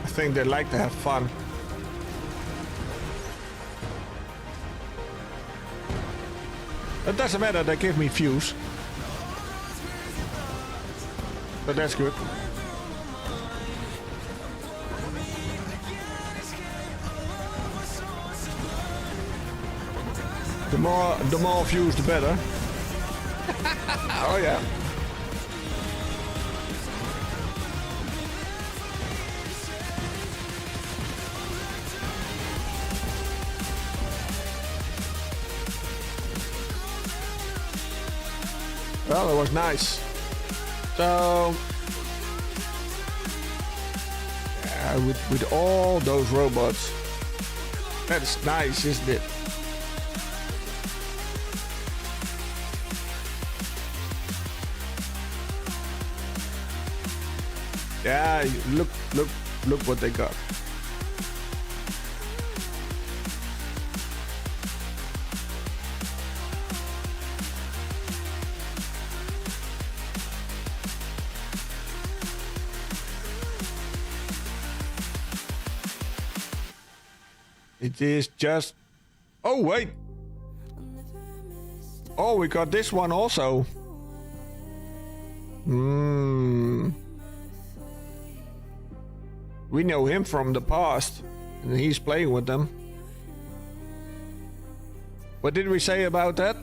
I think they like to have fun. It doesn't matter, they give me views. But that's good. The more views, the better. Oh yeah. Well, it was nice. So, yeah, with all those robots, that's nice, isn't it? Yeah, look what they got. It is just... Oh, wait. Oh, we got this one also. We know him from the past. And he's playing with them. What did we say about that?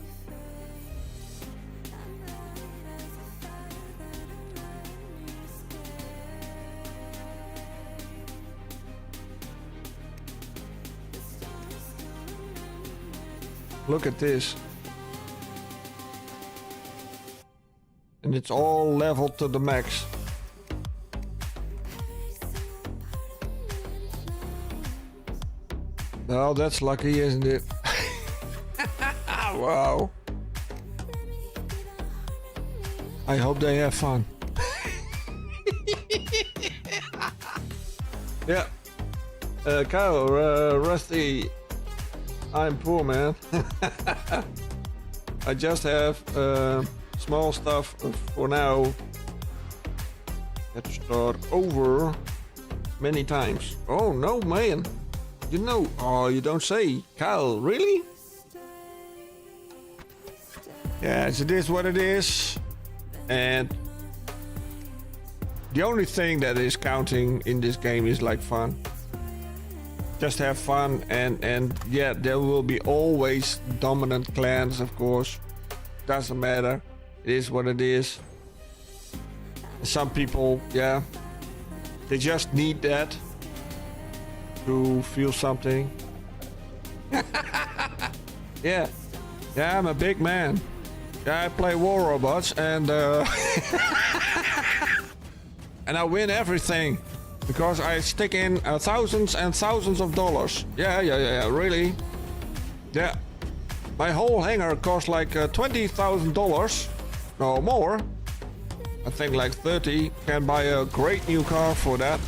Look at this. And it's all leveled to the max. Well, that's lucky, isn't it? Wow. I hope they have fun. Yeah. Kyle, Rusty. I'm poor, man. I just have small stuff for now. Let's start over many times. Oh no, man. You know, oh, you don't say. Kyle, really? Yes, it is what it is. And the only thing that is counting in this game is like fun. Just have fun, and yeah, there will be always dominant clans, of course. Doesn't matter. It is what it is. Some people, yeah, they just need that to feel something. Yeah, I'm a big man. Yeah, I play war robots, and and I win everything. Because I stick in thousands and thousands of dollars. Yeah, really. Yeah. My whole hangar cost like $20,000. No more. I think like 30. Can buy a great new car for that.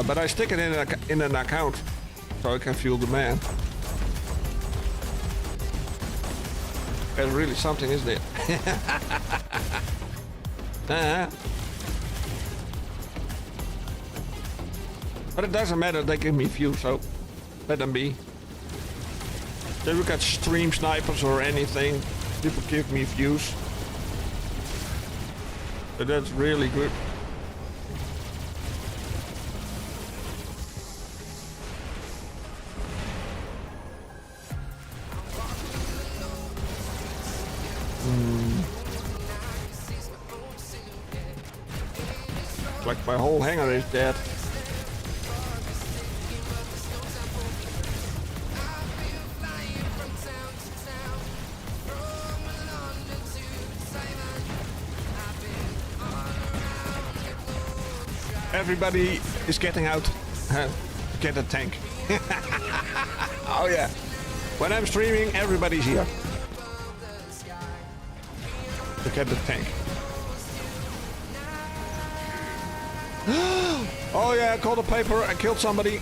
But I stick it in an account so I can fuel the man. That's really something, isn't it? But it doesn't matter, they give me fuel, so let them be. They look at stream snipers or anything, people give me views. But that's really good. Like my whole hangar is dead. Everybody is getting out to get a tank. Oh yeah. When I'm streaming, everybody's here to get the tank. Oh yeah, I called a paper, I killed somebody.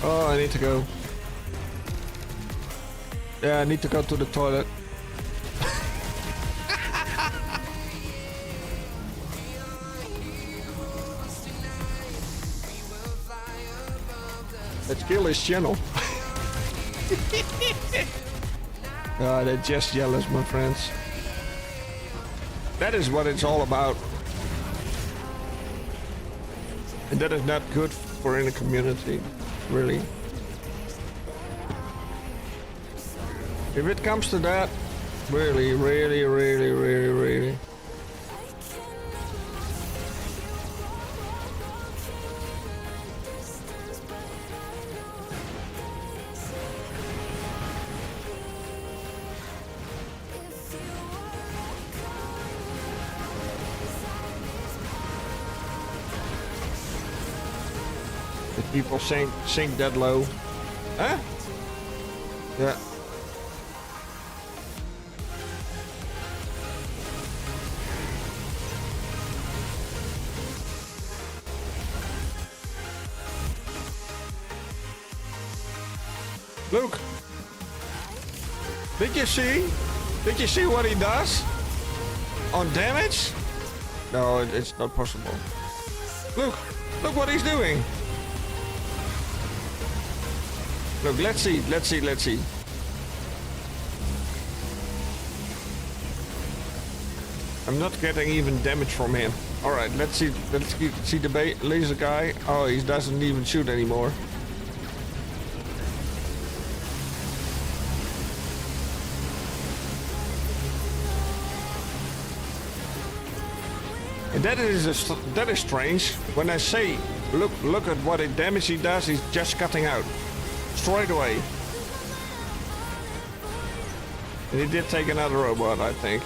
Oh, I need to go. Yeah, I need to go to the toilet. Let's kill his channel. They're just jealous, my friends. That is what it's all about. And that is not good for any community, really. If it comes to that, really. If people sink that low. Huh? Yeah. Look. Did you see? Did you see what he does? On damage? No, it's not possible. Look. Look what he's doing. Look, let's see. I'm not getting even damage from him. Alright, let's see the laser guy. Oh, he doesn't even shoot anymore. And that is strange. When I say, look at what damage he does, he's just cutting out. Straight away. And he did take another robot, I think.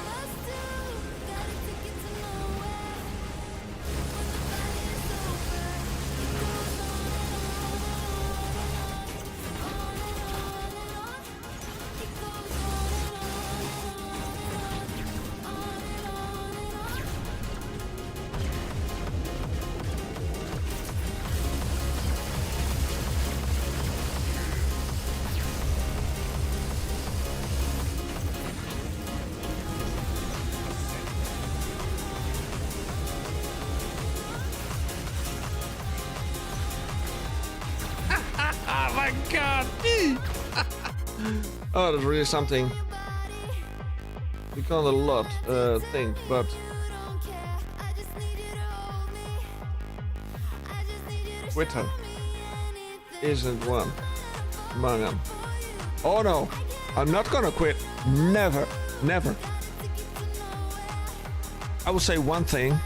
Oh my god! Oh, that's really something. We can't a lot think, but Twitter isn't one among them. Oh no, I'm not gonna quit. Never, never. I will say one thing.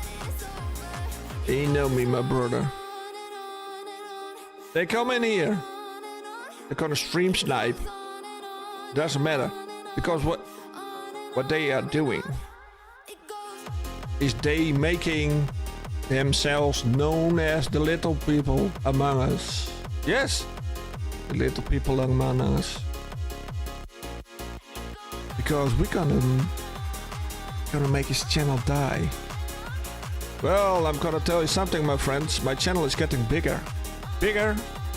You know me, my brother. They come in here. they're gonna stream snipe. Doesn't matter, because what they are doing is they making themselves known as the little people among us. Yes, the little people among us. Because we're gonna make his channel die. Well, I'm gonna tell you something, my friends. My channel is getting bigger. Bigger,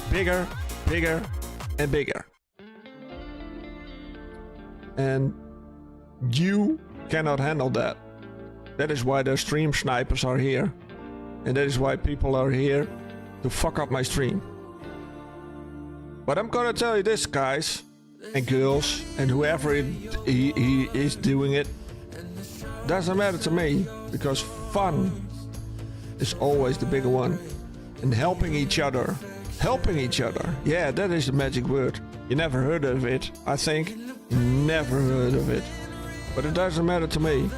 bigger, bigger, and bigger. And you cannot handle that. That is why the stream snipers are here. And that is why people are here to fuck up my stream. But I'm gonna tell you this, guys and girls, and whoever he is doing it, doesn't matter to me, because fun is always the bigger one. And helping each other. Yeah, that is the magic word. You never heard of it, I think. Never heard of it. But it doesn't matter to me.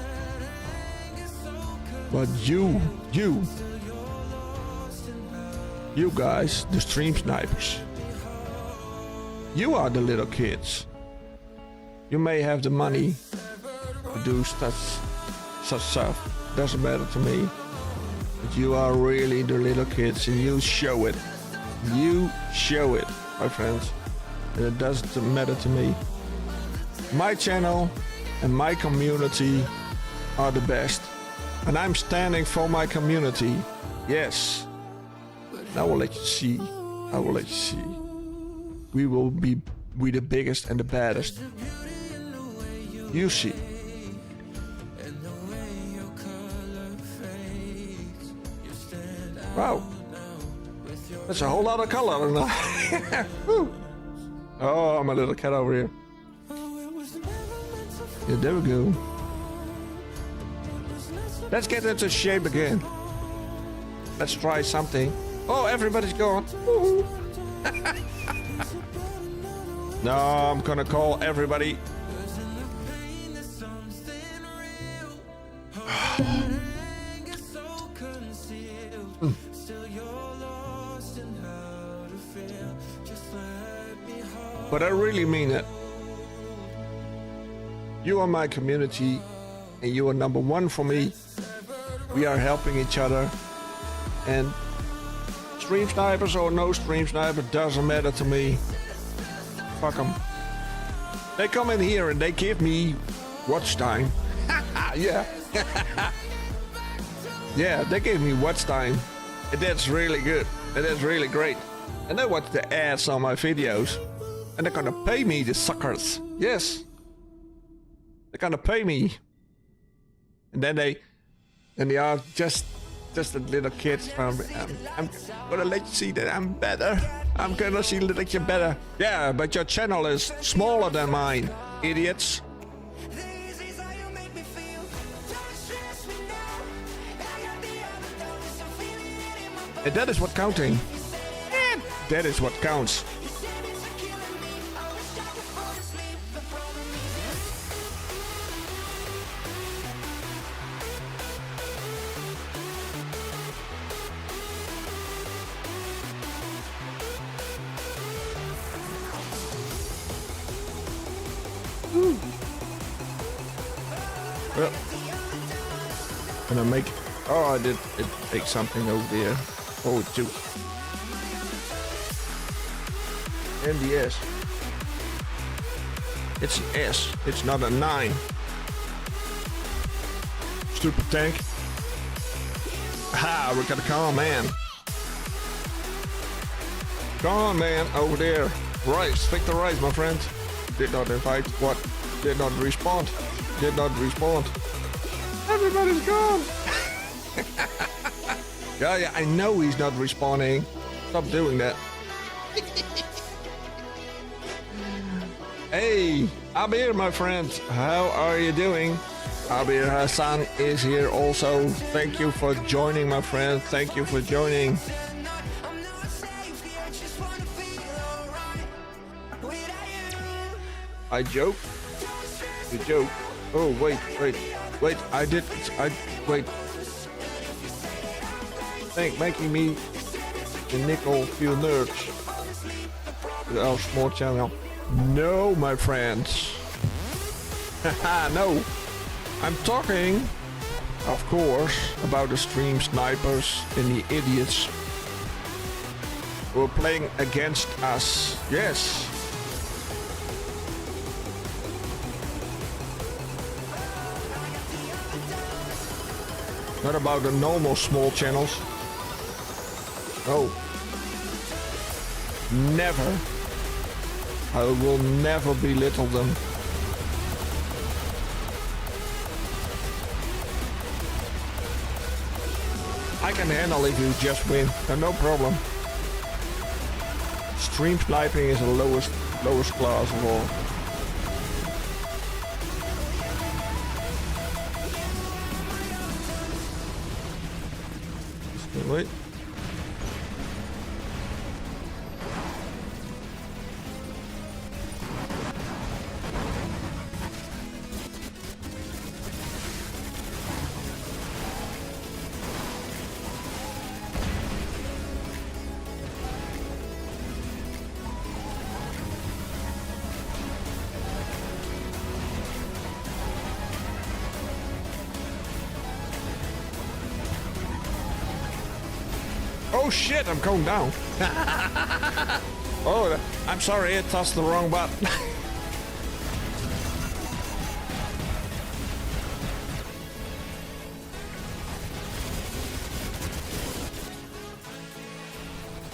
But you guys, the stream snipers, you are the little kids. You may have the money to do such stuff. Doesn't matter to me. But you are really the little kids, and you show it. You show it, my friends. And it doesn't matter to me. My channel and my community are the best. And I'm standing for my community. Yes. I will let you see. I will let you see. We will be the biggest and the baddest. You see. Wow. That's a whole lot of color. Oh, my little cat over here. Yeah, there we go. Let's get into shape again. Let's try something. Oh, everybody's gone. No, I'm gonna call everybody. But I really mean it. You are my community, and you are number one for me. We are helping each other, and stream snipers or no stream sniper doesn't matter to me. Fuck them. They come in here and they give me watch time. Yeah. Yeah, they give me watch time, and that's really good. And that's really great. And they watch the ads on my videos, and they're gonna pay me, the suckers. Yes. They're gonna pay me. And then they are just the little kids from I'm gonna let you see that I'm better. I'm gonna see that you're better. Yeah, but your channel is smaller than mine, idiots. And that is what counting. That is what counts. Well, gonna make. Oh, I did make something over there. Oh, it's 2. And the S. It's an S. It's not a 9. Stupid tank. Ha! We got a con man. Con man over there. Rice. Victor Rice, my friend. Did not invite. What? Did not respond. Did not respond. Everybody's gone. Yeah, I know he's not responding. Stop doing that. Hey, Abir, my friend. How are you doing? Abir Hassan is here also. Thank you for joining, my friend. Thank you for joining. I joke. You joke. Oh, wait. Wait, wait. Thank making me the nickel few nerds. our small channel. No, my friends. Haha, no. I'm talking, of course, about the stream snipers and the idiots who are playing against us. Yes. Not about the normal small channels. No. Never. I will never belittle them. I can handle if you just win. No problem. Stream sniping is the lowest class of all. Wait. Oh shit, I'm going down. Oh, I'm sorry, I touched the wrong button.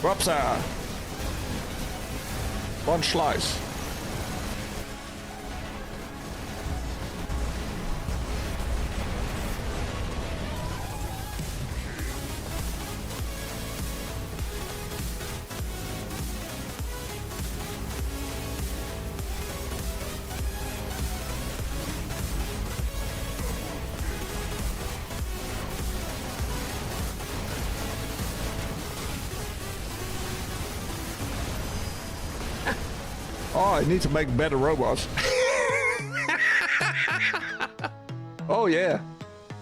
Whoops, one slice. Oh, I need to make better robots. Oh yeah.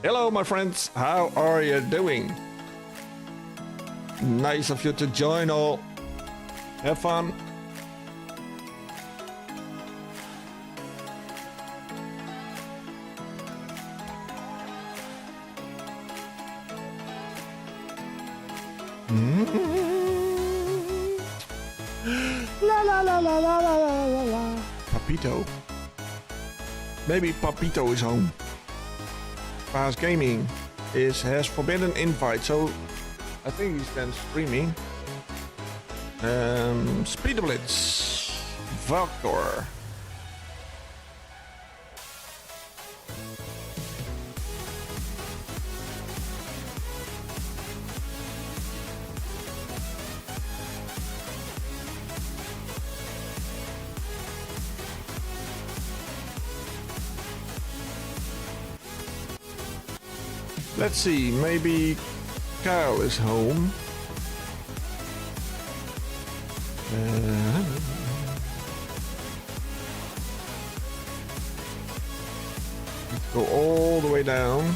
Hello my friends, how are you doing? Nice of you to join all. Have fun. La la la la la la la la. Papito. Maybe Papito is home. MY.GAMES has forbidden invite, so I think he's then streaming. Speed Blitz. Bagliore. Let's see, maybe Kyle is home. Let's go all the way down.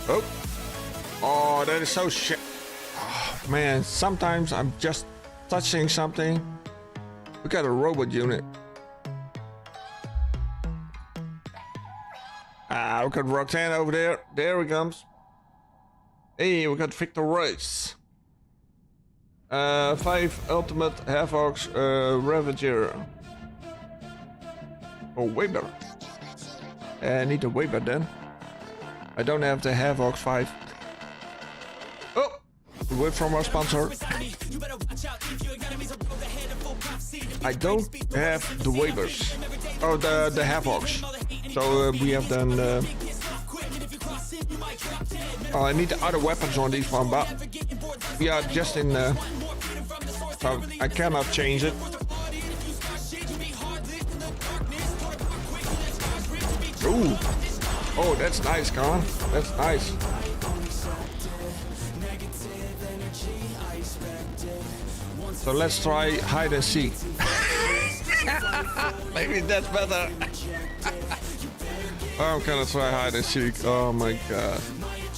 Oh, oh, that is so shit. Oh, man, sometimes I'm just touching something. We got a robot unit. Ah, we got Roxanne over there. There he comes. Hey, we got Victor Royce. 5 ultimate Havocs Ravager. Oh, Weber. I need a Weber then. I don't have the Havocs 5. Oh, word from our sponsor. I don't have the Webers. Oh, the Havocs. So we have done. Oh, I need the other weapons on this one, but we are just in. So I cannot change it. Ooh. Oh, that's nice, Colin. That's nice. So let's try hide and seek. Maybe that's better. I'm gonna try hide and seek. Oh my god.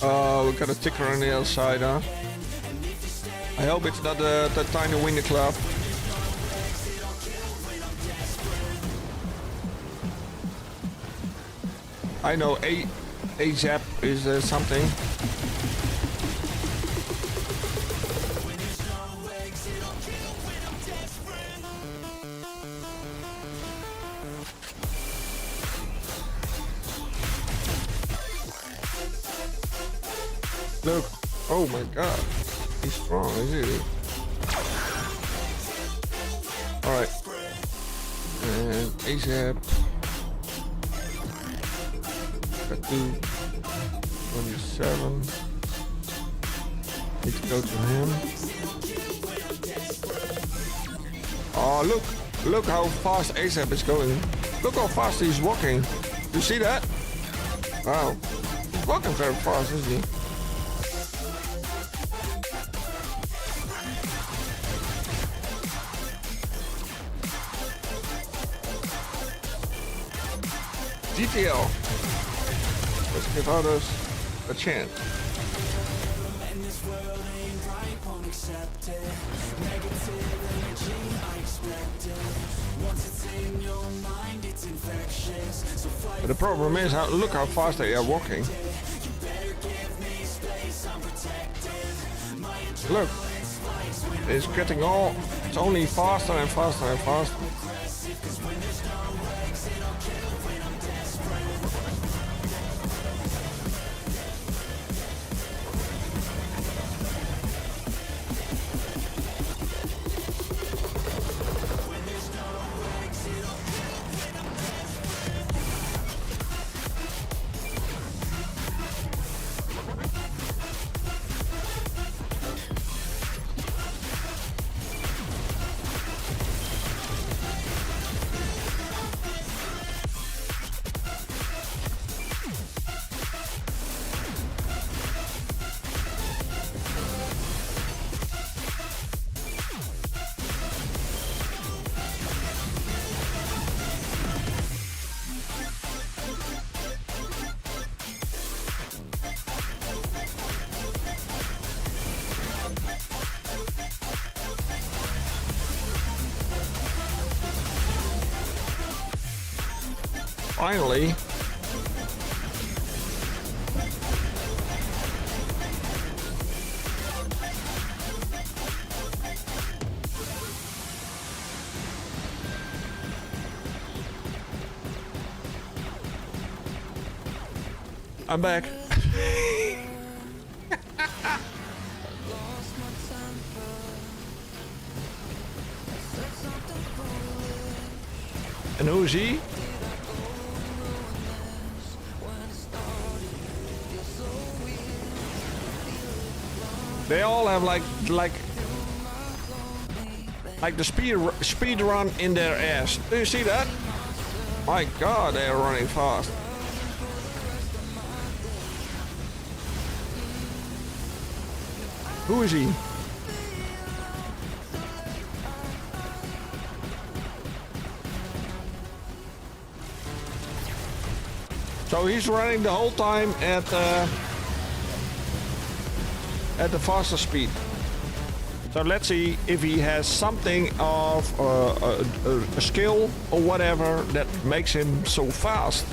Oh, we got a ticker on the other side, huh? I hope it's not the tiny winner club. I know a zap is something. Look, oh my god, he's strong, isn't he? Alright, and ASAP. Got 227. Need to go to him. Oh, look how fast ASAP is going. Look how fast he's walking. You see that? Wow, he's walking very fast, isn't he? GTL. Let's give others a chance. But the problem is, look how fast they are walking. Look, it's getting it's only faster and faster and faster. Finally. I'm back. And who's he? They all have like the speed run in their ass. Do you see that? My god, they are running fast. Who is he? So he's running the whole time at the faster speed. So let's see if he has something of a skill or whatever that makes him so fast.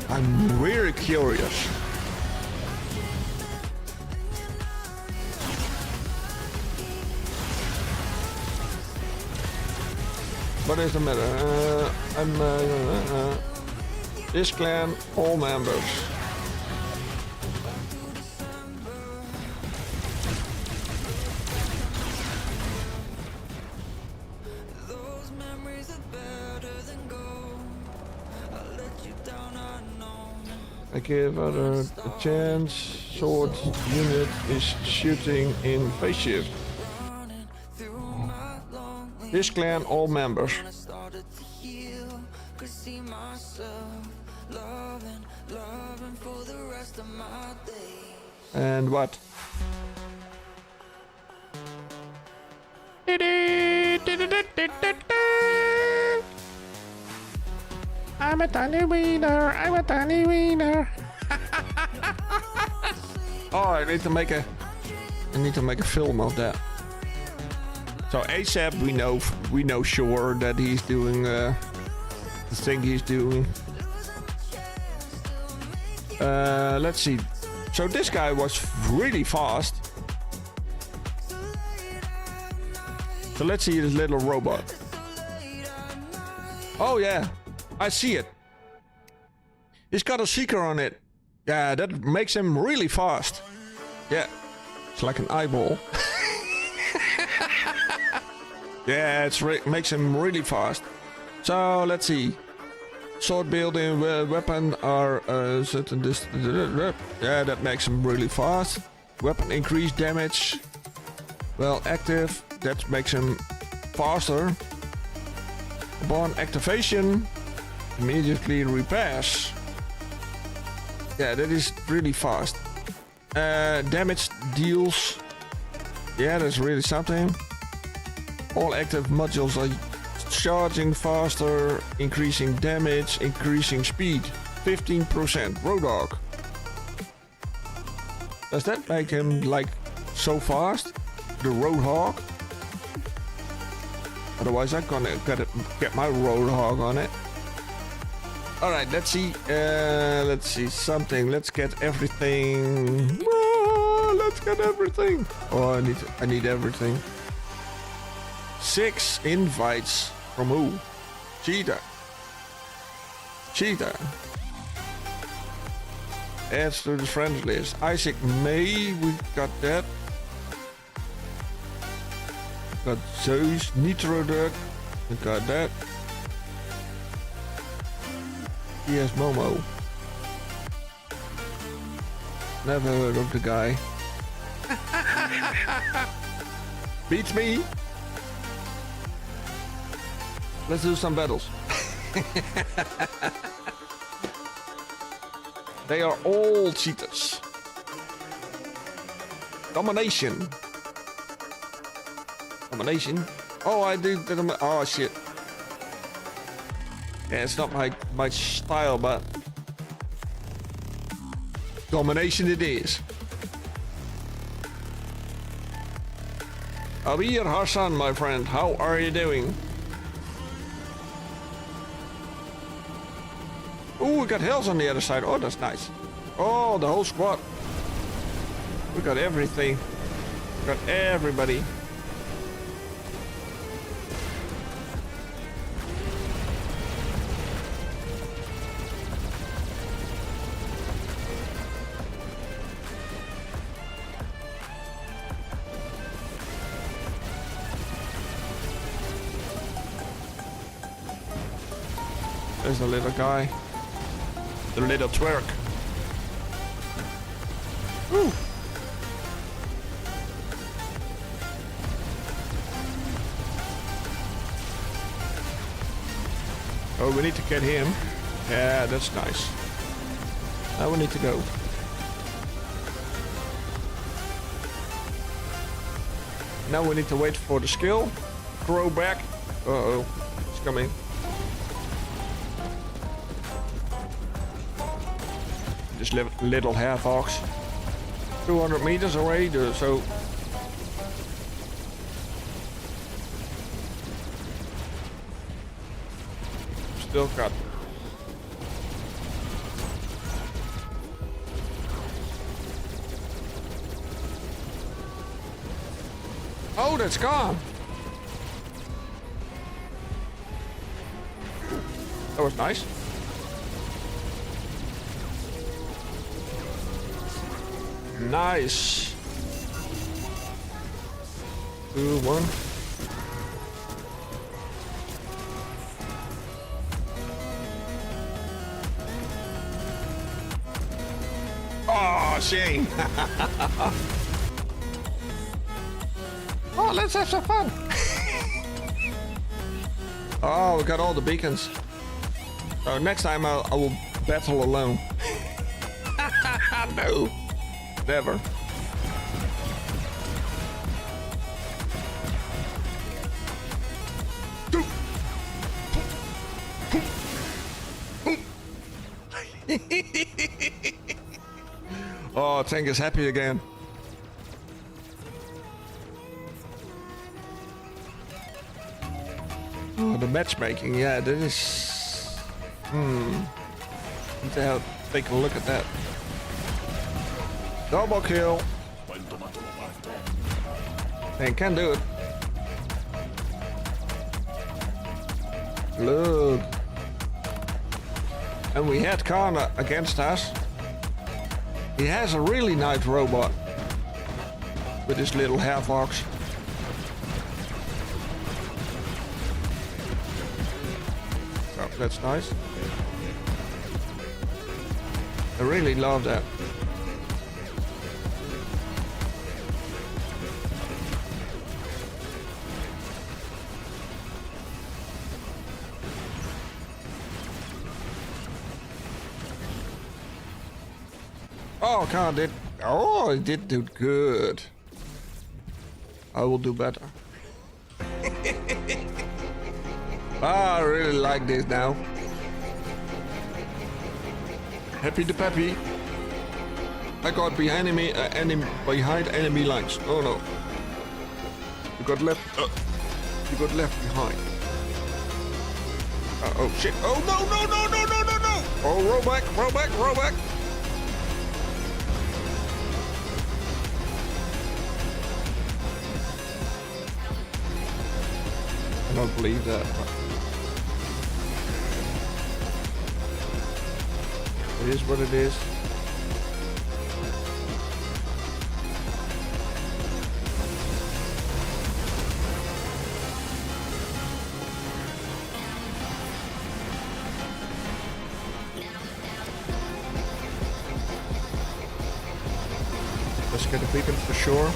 I'm really curious. What is the matter? This clan, all members. I give other a chance. Sword unit is shooting in phase shift. This clan, all members. And what? I'm a tiny wiener, I'm a tiny wiener. Oh, I need to make a I need to make a film of that. So ASAP, we know sure that he's doing the thing he's doing. Let's see. So this guy was really fast. So let's see this little robot. Oh yeah, I see it. He's got a seeker on it. Yeah, that makes him really fast. Yeah, it's like an eyeball. Yeah, makes him really fast. So let's see. Sword building weapon are certain distance. Yeah, that makes him really fast. Weapon increase damage. Well, active. That makes him faster. Upon activation, immediately repairs. Yeah, that is really fast. Damage deals. Yeah, that's really something. All active modules are charging faster, increasing damage, increasing speed. 15%. Roadhog. Does that make him like so fast? The Roadhog? Otherwise I'm gonna get my Roadhog on it. Alright, let's see something. Let's get everything. Let's get everything. Oh, I need everything. 6 invites from who? Cheetah. Adds to the friends list. Isaac May, we got that. Got Zeus, Nitro Duck, we got that. Yes, Momo. Never heard of the guy. Beats me. Let's do some battles. They are all cheaters. Domination. Oh, I did. Oh shit. Yeah, it's not my style, but domination it is. Abir Hassan, my friend, how are you doing? Ooh, we got hills on the other side. Oh, that's nice. Oh, the whole squad. We got everything. We got everybody. There's the little guy. The little twerk. Woo. Oh, we need to get him. Yeah, that's nice. Now we need to go. Now we need to wait for the skill. Grow back. Uh-oh. It's coming. This little half ox. 200 meters away, so still got. Oh, that's gone. That was nice. Nice. 2, 1. Oh, shame. Oh, let's have some fun. Oh, we got all the beacons. So next time I will battle alone. No. Never. Oh, Tank is happy again. Oh, the matchmaking, yeah, that is... Need to take a look at that. Double kill. They can do it. Look. And we had Kana against us. He has a really nice robot. With his little hair fox. So that's nice. I really love that. Oh, Khan did. Oh, he did do good. I will do better. I really like this now. Happy the peppy. I got behind behind enemy lines. Oh no. You got left. You got left behind. Oh shit. Oh no. Oh, roll back. I don't believe that. It is what it is. Let's get a beacon for sure.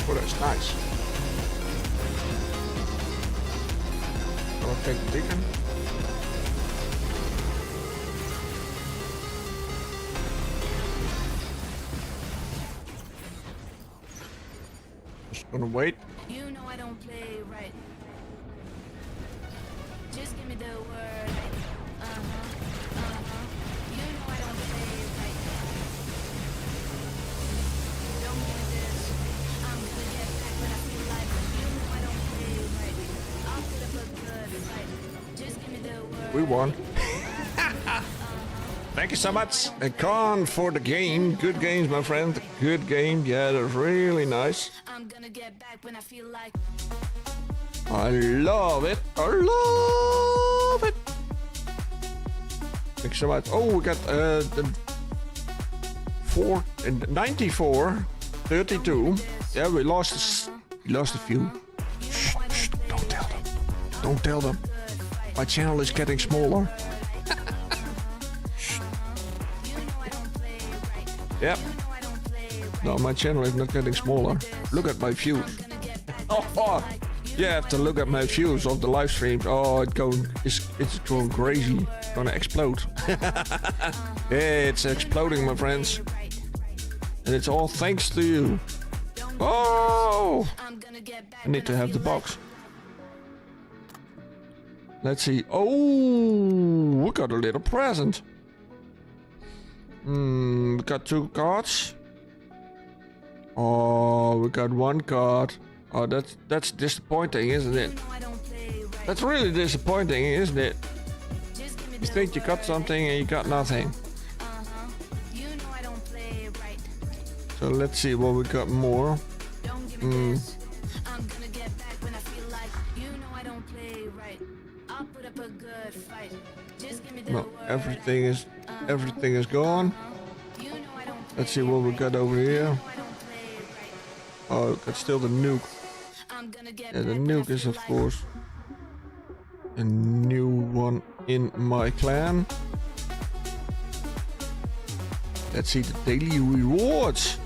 Oh, that's nice. I'll take the beacon. Just gonna wait. You know I don't play right. Just give me the word. You know I don't play right. Don't give me this. I'm gonna get back when I feel like. You know I don't play right. I'll put up a good fight. Just give me the word. We won. Thank you so much, Khan, for the game. Good games, my friend. Good game. Yeah, that's really nice. I'm gonna get back when I feel like. I love it. I love it. Thank you so much. Oh, we got the 94, 32. Yeah, we lost a few. Shh, don't tell them. Don't tell them. My channel is getting smaller. Yep. No, my channel is not getting smaller. Look at my views. Oh, you have to look at my views of the live streams. Oh, it's going crazy. It's gonna explode. Yeah, it's exploding, my friends. And it's all thanks to you. Oh! I need to have the box. Let's see. Oh, we got a little present. We got 2 cards. Oh, we got 1 card. Oh, that's disappointing, isn't it? That's really disappointing, isn't it? You think you got something and you got nothing. So let's see what we got more. No, everything is gone. Let's see what we got over here. Oh, we got still the nuke. Yeah, the nuke is of course a new one in my clan. Let's see the daily rewards.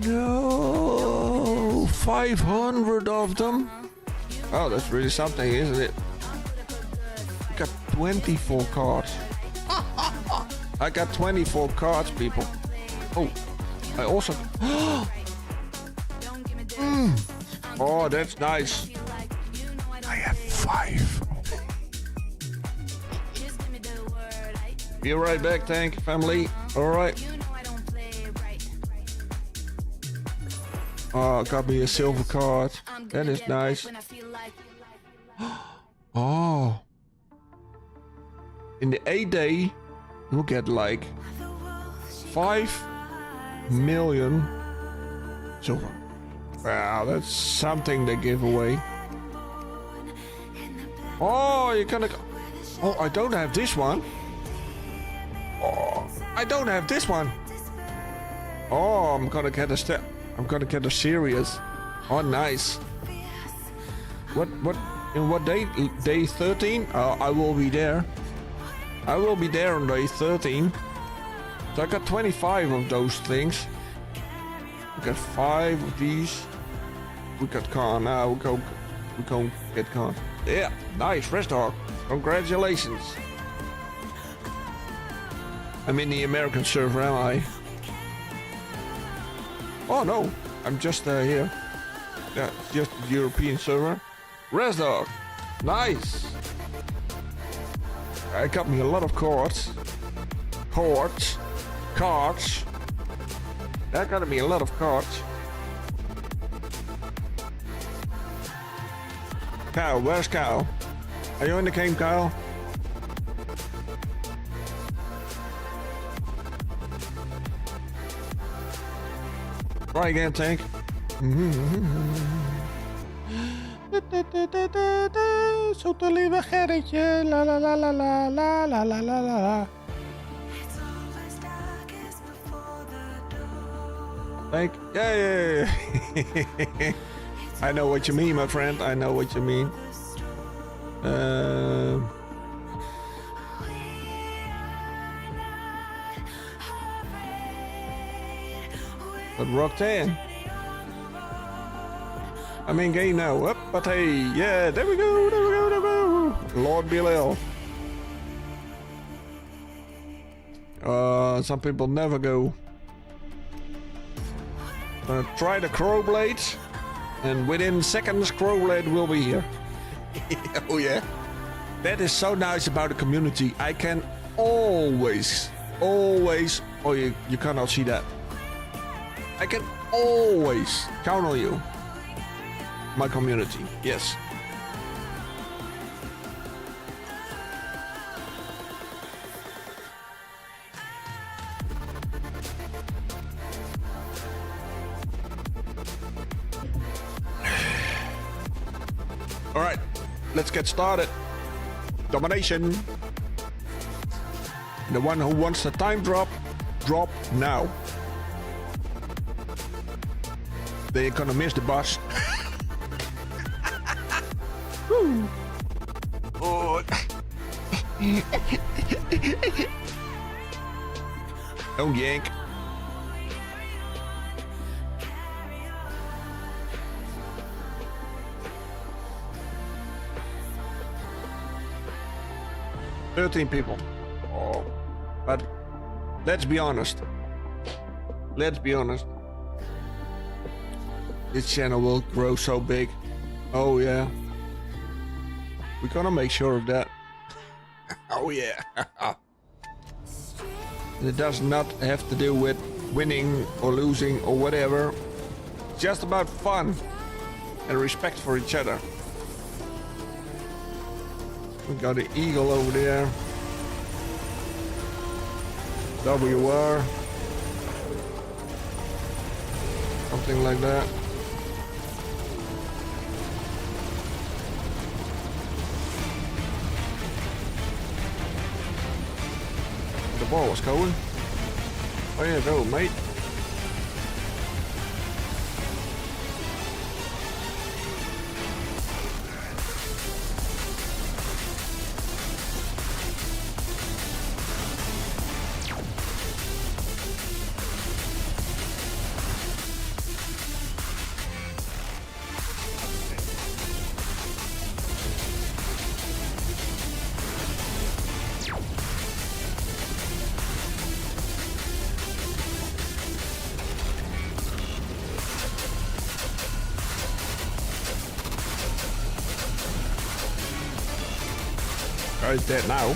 No, 500 of them. Oh, that's really something, isn't it? We got 24 cards. I got 24 cards, people. Oh, I also... Oh, that's nice. I have 5. Be right back, Tank family. All right. Oh, got me a silver card. That is nice. Oh. In the 8th day, you'll get like 5 million silver. Wow, that's something they give away. Oh, you're gonna... Oh, I don't have this one. Oh, I don't have this one. Oh, I'm gonna get a I'm gonna get a serious. Oh, nice. What? In what day? Day 13? I will be there. I will be there on day 13. So I got 25 of those things. We got 5 of these. We got con. Now we go get con. Yeah, nice, rest dog. Congratulations. I'm in the American server, am I? Oh no, I'm just here. Yeah, just the European server. Rest dog. Nice. I got me a lot of cards. Cards. That got me a lot of cards. Kyle, where's Kyle? Are you in the game, Kyle? Try again, Tank. Zo te lieve Gerritje, la la la la la la la la la la. Tank, yeah. I know what you mean, my friend. I know what you mean. But Rock 10. I'm in game now. Up, but hey, yeah, there we go. Lord Bilal. Some people never go. Try the crow blade, and within seconds, crow blade will be here. Oh yeah. That is so nice about the community. I can always. Oh, you cannot see that. I can always count on you. My community, yes. All right, let's get started. Domination. The one who wants the time drop now. They're gonna miss the bus. Oh. Don't yank. $13 people. Oh. But let's be honest. This channel will grow so big. Oh yeah. We're gonna make sure of that. Oh yeah. It does not have to do with winning or losing or whatever. It's just about fun and respect for each other. We got the eagle over there. WR. Something like that. The ball was going. Oh yeah, go, mate. Guy's dead now.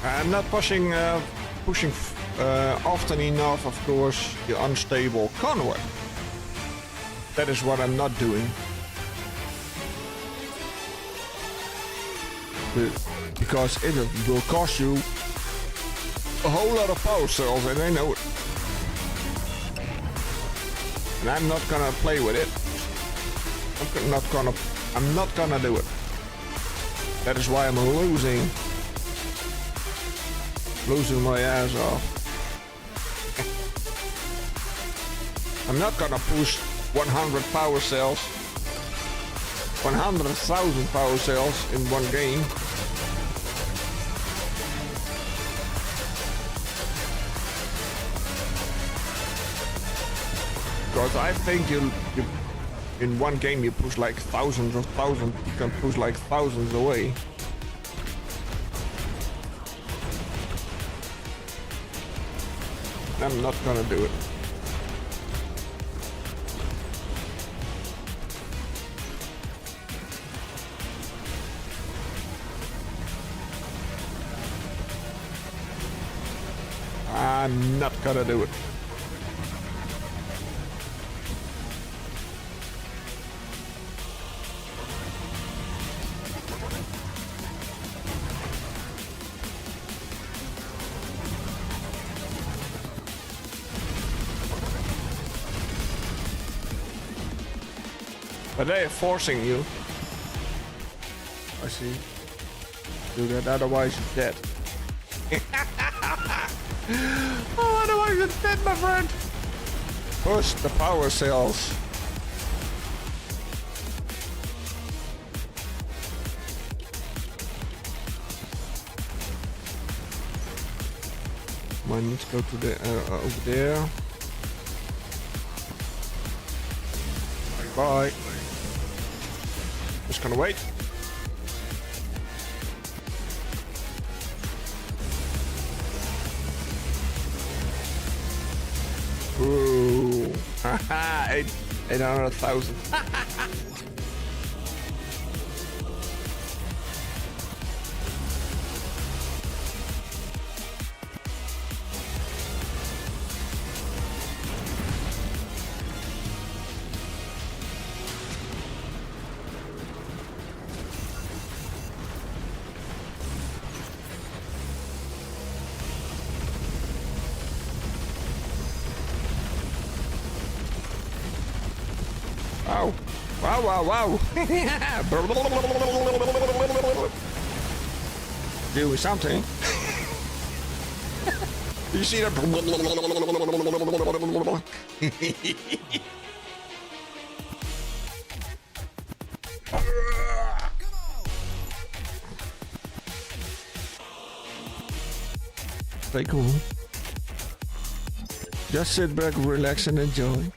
I'm not pushing often enough, of course, the unstable convoy. That is what I'm not doing. Because it will cost you a whole lot of power cells, and I know it. And I'm not gonna play with it. I'm not gonna do it. That is why I'm losing my ass off. I'm not gonna push 100 power cells, 100,000 power cells in one game. Because I think you in one game you push like thousands of thousands, you can push like thousands away. I'm not gonna do it. I'm not gonna do it. But they are forcing you. I see. Do that, otherwise you're dead. Oh, otherwise you're dead, my friend. Push the power cells. I need to go to the over there. Bye. Just gonna wait. Ooh. Haha, 800,000. Wow. Wow, wow, wow. Doing something. You see that? Stay cool. Just sit back, relax, and enjoy.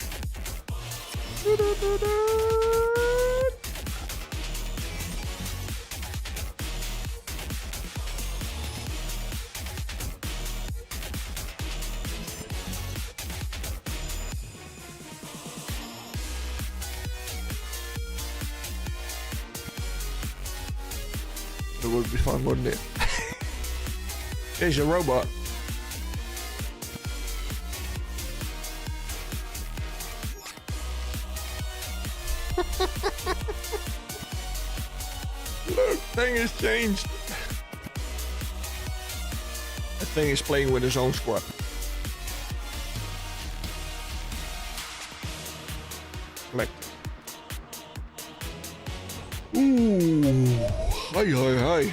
That would be fun, wouldn't it? Here's your robot. Look, thing has changed. That thing is playing with his own squad. Like, ooh, hi, hi, hi.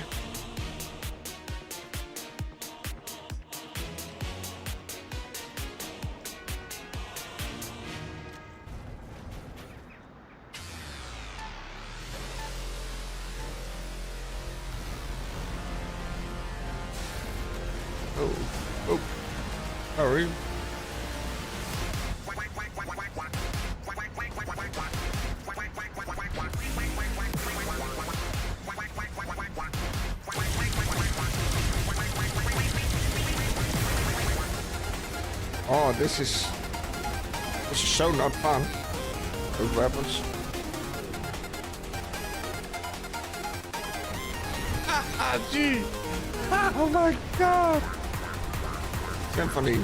sorry. Oh, this is so not fun. Those weapons. Gee. Oh my god. Symphony.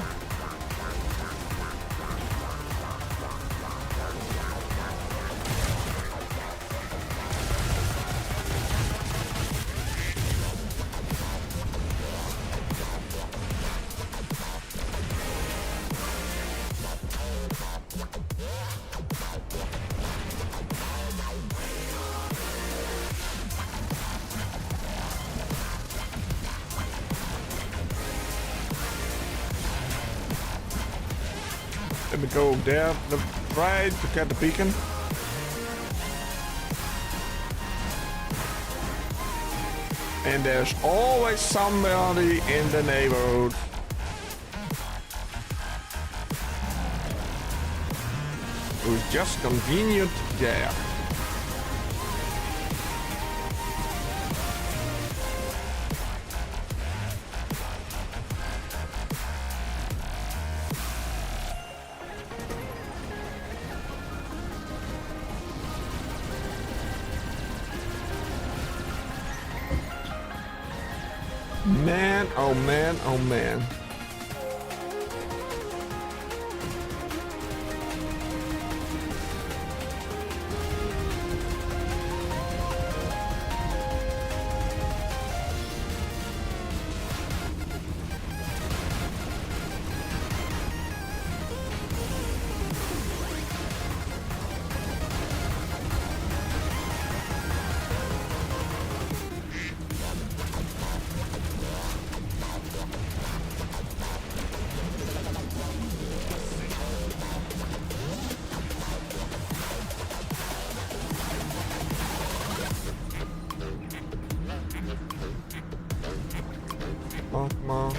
Let me go there, right to get the beacon. And there's always somebody in the neighborhood. Who's just convenient there. Man, oh man, oh man. Oh, come on.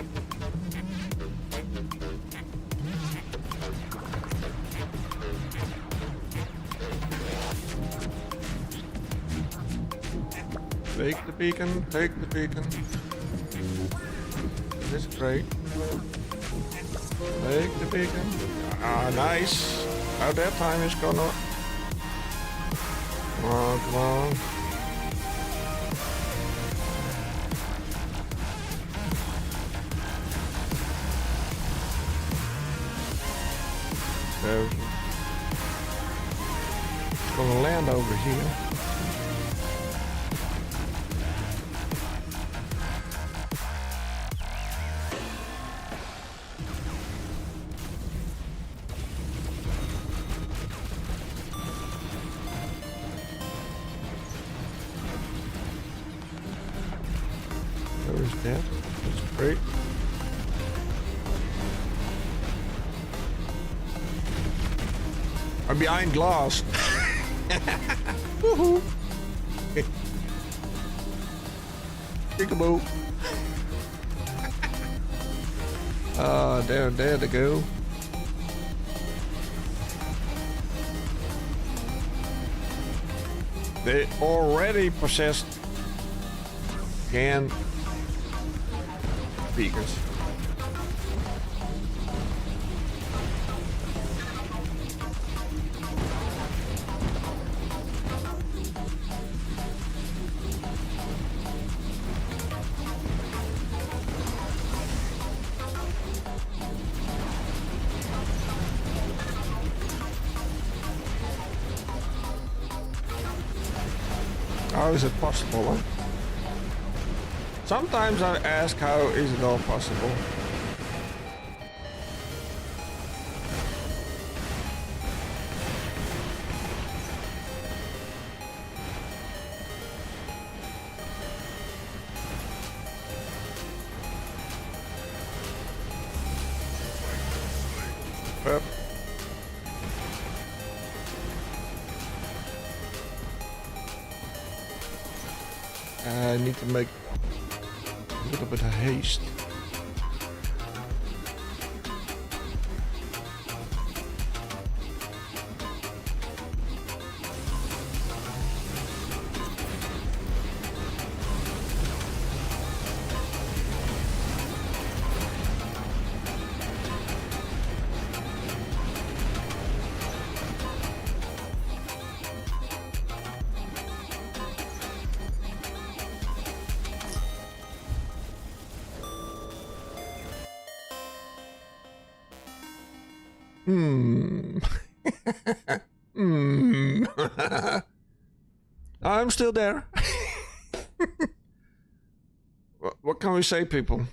Take the beacon, take the beacon. This is great. Take the beacon. Ah, nice. How that time is gonna... Come on, come on. So, it's gonna land over here. There's that. That's great. I'm behind glass. Woohoo! Peekaboo. There they go. They already possessed can beacons. How is it possible? Huh? Sometimes I ask, how is it all possible? Up. I need to make a little bit of haste. I'm still there. What can we say, people?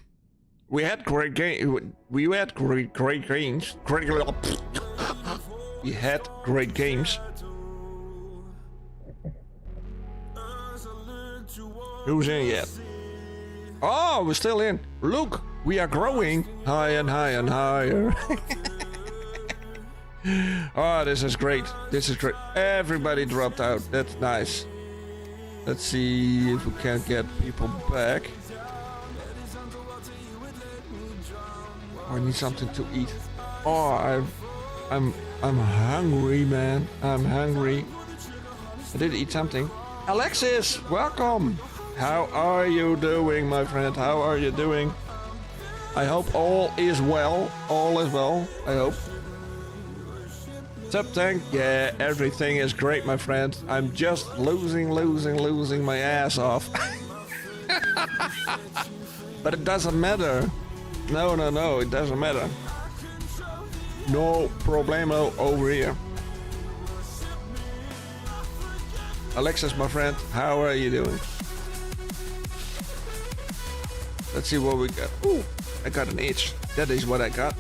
We had great game. We had great games. We had great games. Who's in yet? Oh, we're still in. Look, we are growing higher and higher and higher. Oh, this is great. This is great. Everybody dropped out. That's nice. Let's see if we can get people back. Oh, I need something to eat. Oh, I'm hungry, man. I'm hungry. I did eat something. Alexis, welcome. How are you doing, my friend? How are you doing? I hope all is well. All is well, I hope. What's up, Tank? Yeah, everything is great, my friend. I'm just losing my ass off. But it doesn't matter. No, it doesn't matter. No problemo over here. Alexis, my friend, how are you doing? Let's see what we got. Ooh, I got an itch. That is what I got.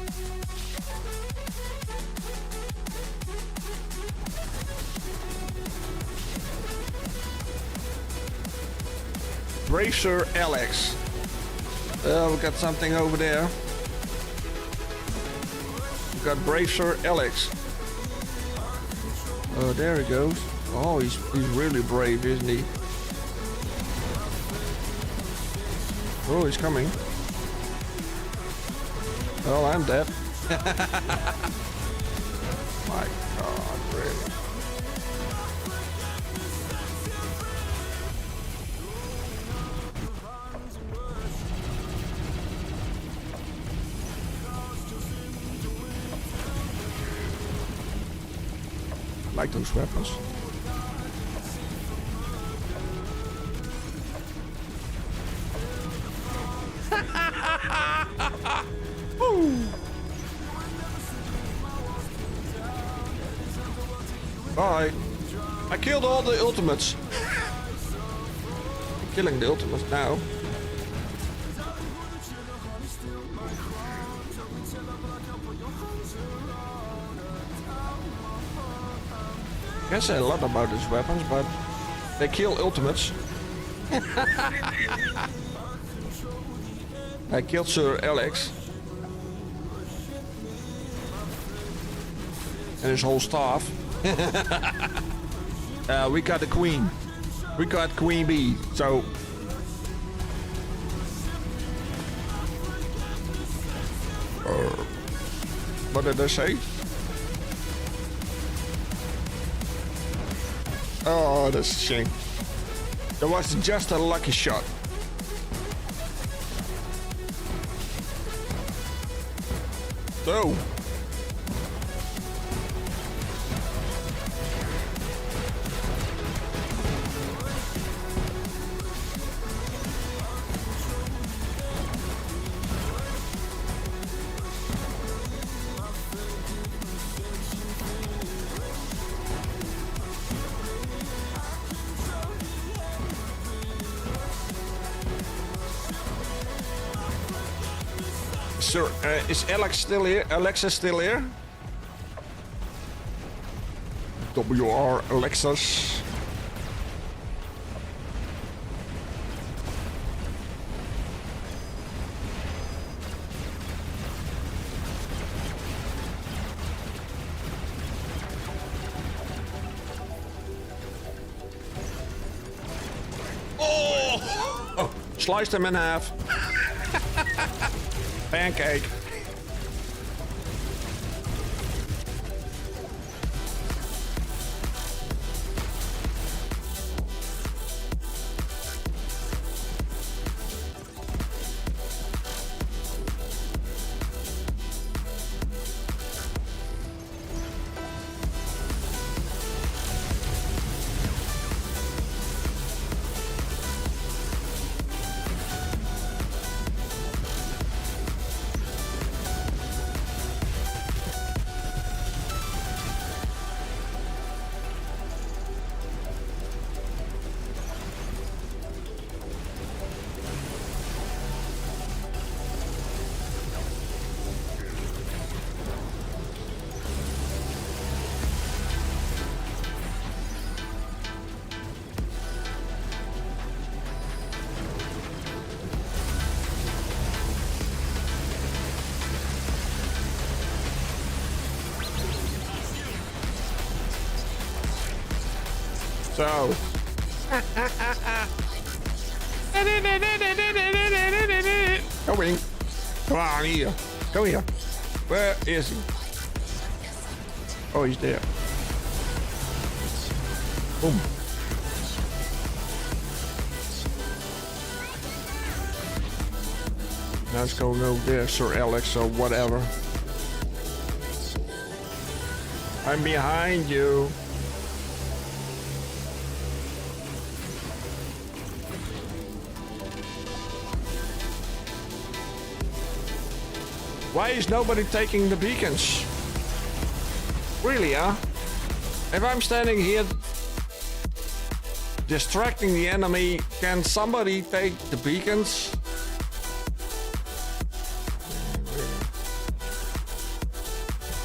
Brave Sir Alex. We got something over there. We got Brave Sir Alex. Oh, there he goes. Oh, he's really brave, isn't he? Oh, he's coming. Well, I'm dead. My God, really. I like those weapons. Bye. I killed all the ultimates. I'm killing the ultimates now. I can say a lot about these weapons, but they kill ultimates. I killed Sir Alex. And his whole staff. We got the queen. We got Queen Bee, so... what did I say? Oh, that's a shame. That was just a lucky shot. So... Sir, is Alex still here? Alexis still here? WR Alexis. Oh! Sliced him in half. Pancake. So. Coming. Come on here. Come here. Where is he? Oh, he's there. Boom. Now let's go over there, Sir Alex, or whatever. I'm behind you. Why is nobody taking the beacons? Really, huh? If I'm standing here distracting the enemy, can somebody take the beacons?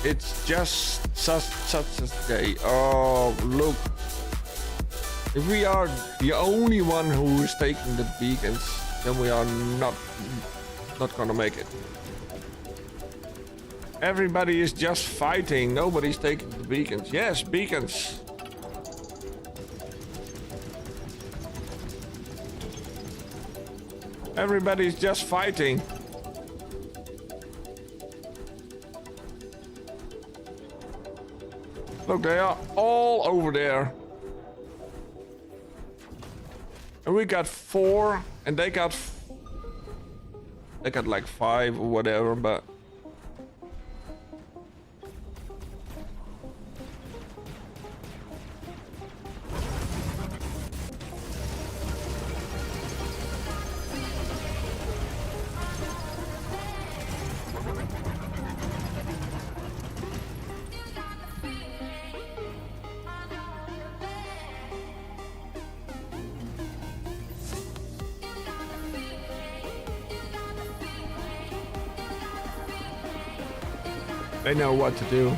It's just such a day. Oh, look. If we are the only one who is taking the beacons, then we are not gonna make it. Everybody is just fighting. Nobody's taking the beacons. Yes, beacons. Everybody's just fighting. Look, they are all over there. And we got 4, and they got like 5 or whatever, but they know what to do.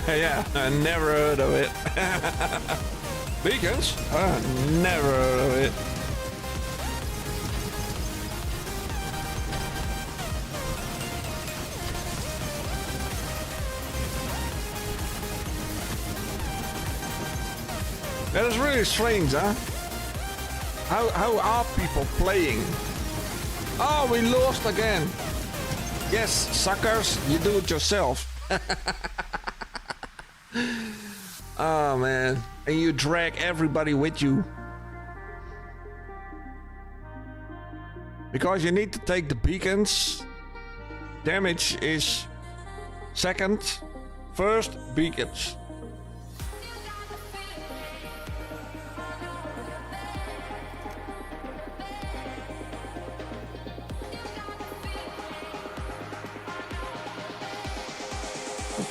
Yeah, I never heard of it. Beacons? Never heard of it. That is really strange, huh? How are people playing? Oh, we lost again. Yes, suckers, you do it yourself. Oh, man. And you drag everybody with you. Because you need to take the beacons. Damage is second. First, beacons.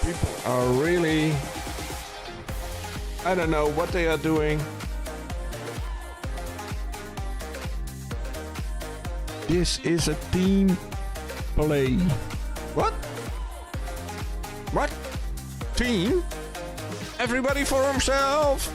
People are really... I don't know what they are doing. This is a team play. What? What? Team? Everybody for himself?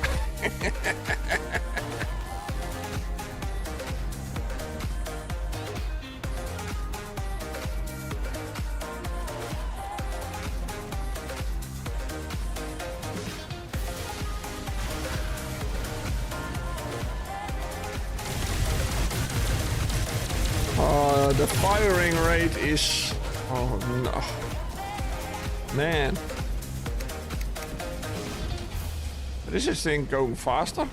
The firing rate is... Oh no. Man. Is this thing going faster?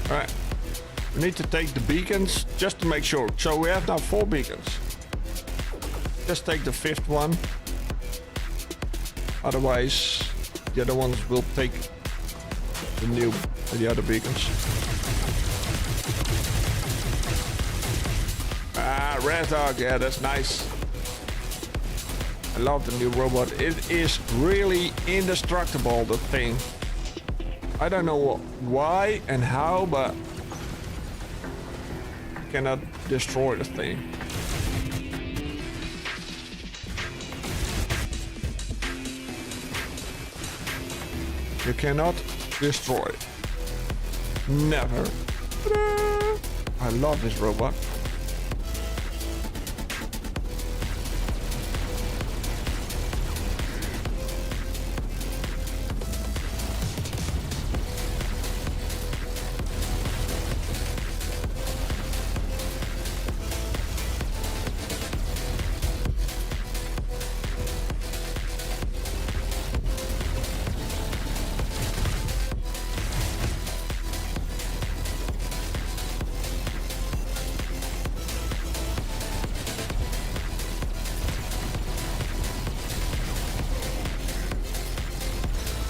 Alright. We need to take the beacons just to make sure. So we have now 4 beacons. Just take the 5th one. Otherwise, the other ones will take the other beacons. Ah, Red Dog, yeah, that's nice. I love the new robot. It is really indestructible, the thing. I don't know why and how, but cannot destroy the thing. You cannot destroy it. Never. Ta-da! I love this robot.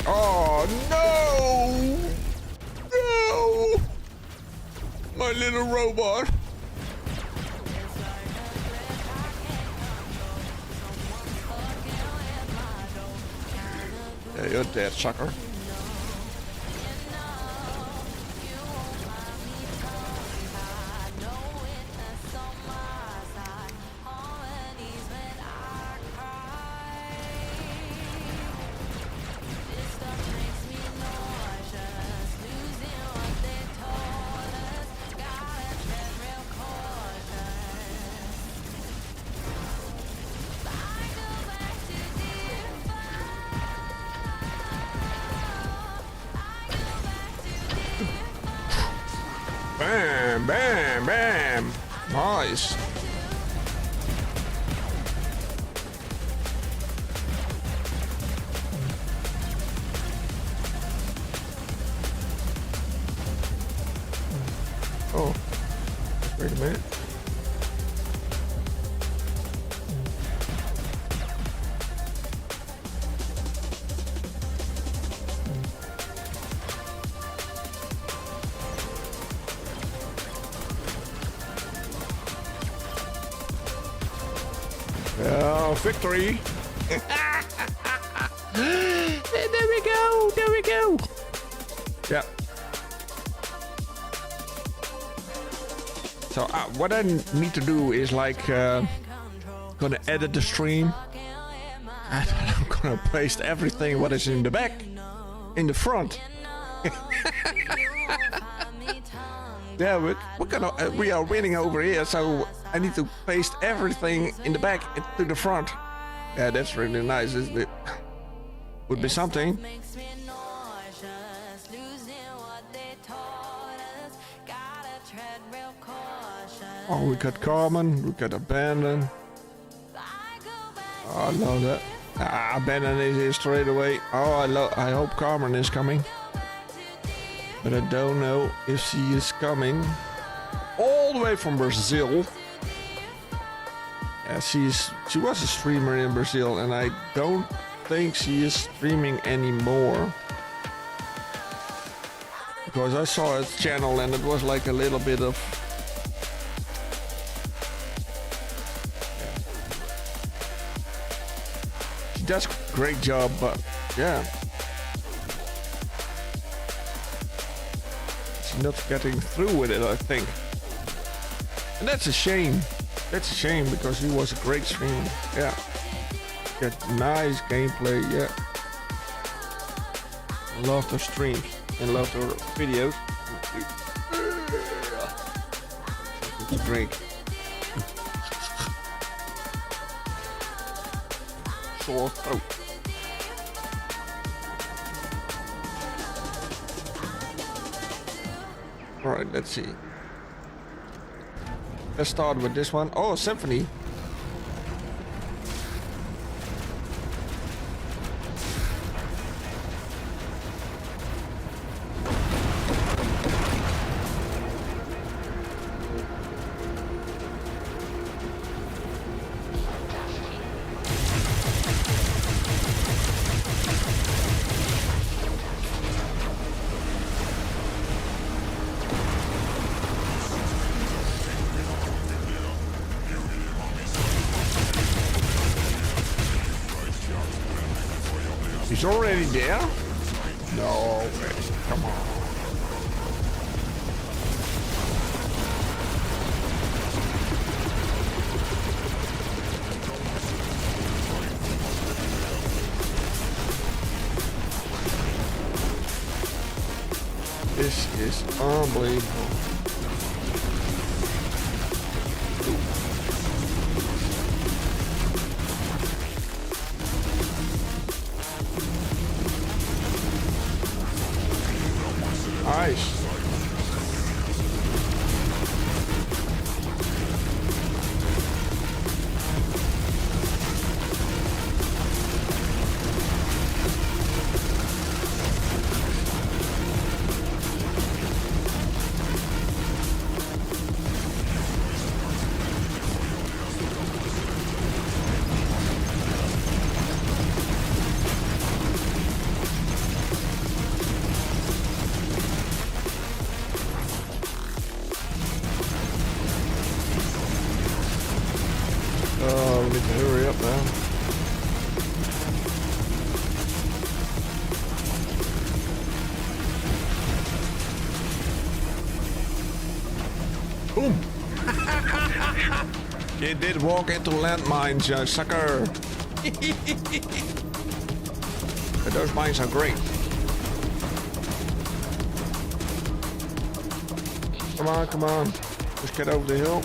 Oh no! No! My little robot. Yeah, you're dead, sucker. Bam, bam, bam. Nice. Oh, wait a minute. Oh, victory! There we go! There we go! Yeah. So what I need to do is like gonna edit the stream, and I'm gonna paste everything what is in the back, in the front. Yeah, we are winning over here, so I need to paste everything in the back to the front. Yeah, that's really nice, isn't it? Would be something. Oh, we got Carmen, we got Abandon. Oh, I love that. Abandon is here straight away. Oh, I hope Carmen is coming. But I don't know if she is coming all the way from Brazil. Yeah, she was a streamer in Brazil, and I don't think she is streaming anymore. Because I saw her channel and it was like a little bit of... She does a great job, but yeah. Not getting through with it, I think. And that's a shame. That's a shame because he was a great stream. Yeah. Got nice gameplay, yeah. Love the streams and love the videos. It's a drink. Sore throat. Alright, let's see. Let's start with this one. Oh, Symphony. He's already there? No way. Come on. is unbelievable. Nice. Oh, we need to hurry up now. Boom! You did walk into landmines, you sucker! But those mines are great. Come on, come on. Just get over the hill.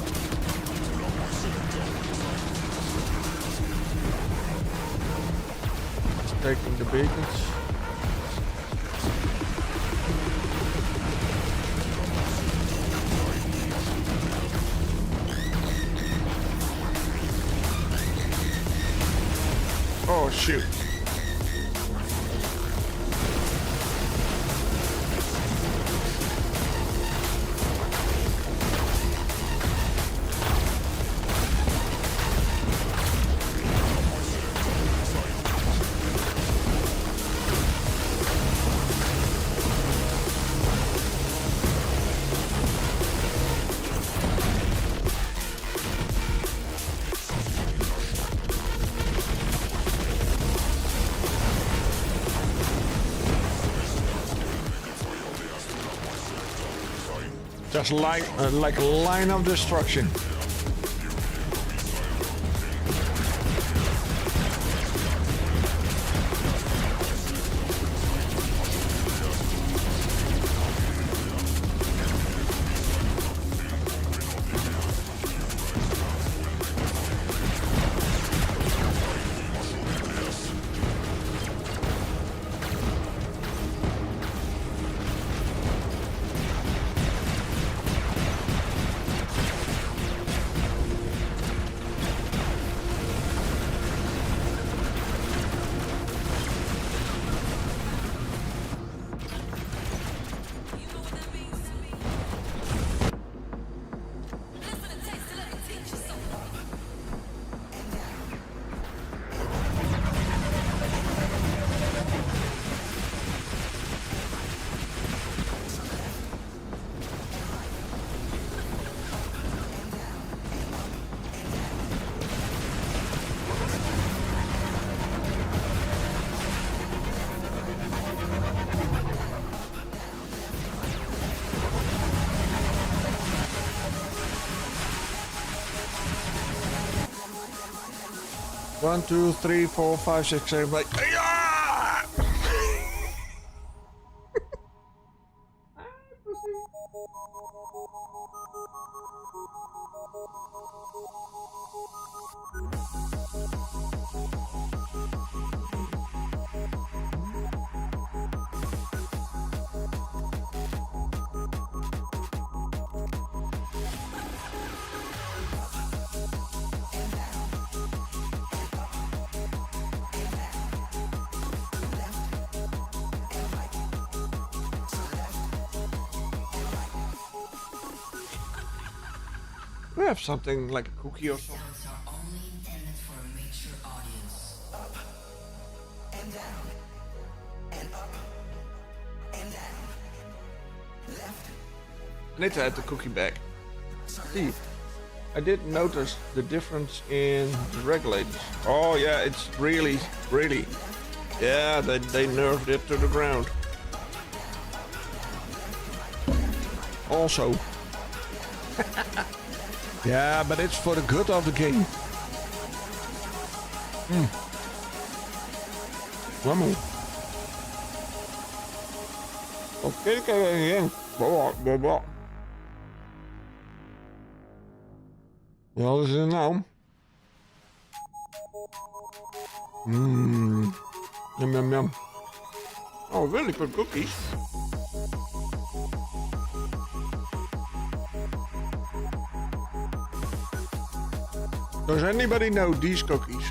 Taking the beacons. Oh shoot. Just like a line of destruction. One, two, three, four, five, six, seven, eight. Yeah! We have something like a cookie or something. Sounds are only intended for a mature audience. Up and down and up and down. Left. I need to add the cookie back. See, I did notice the difference in the regulators. Oh yeah, it's really. Yeah, they nerfed it to the ground. Also. Yeah, but it's for the good of the game. One more. Okay, again. Wat is er nou? Mmm. Yum, yum, yum. Oh, really good cookies. Does anybody know these cookies?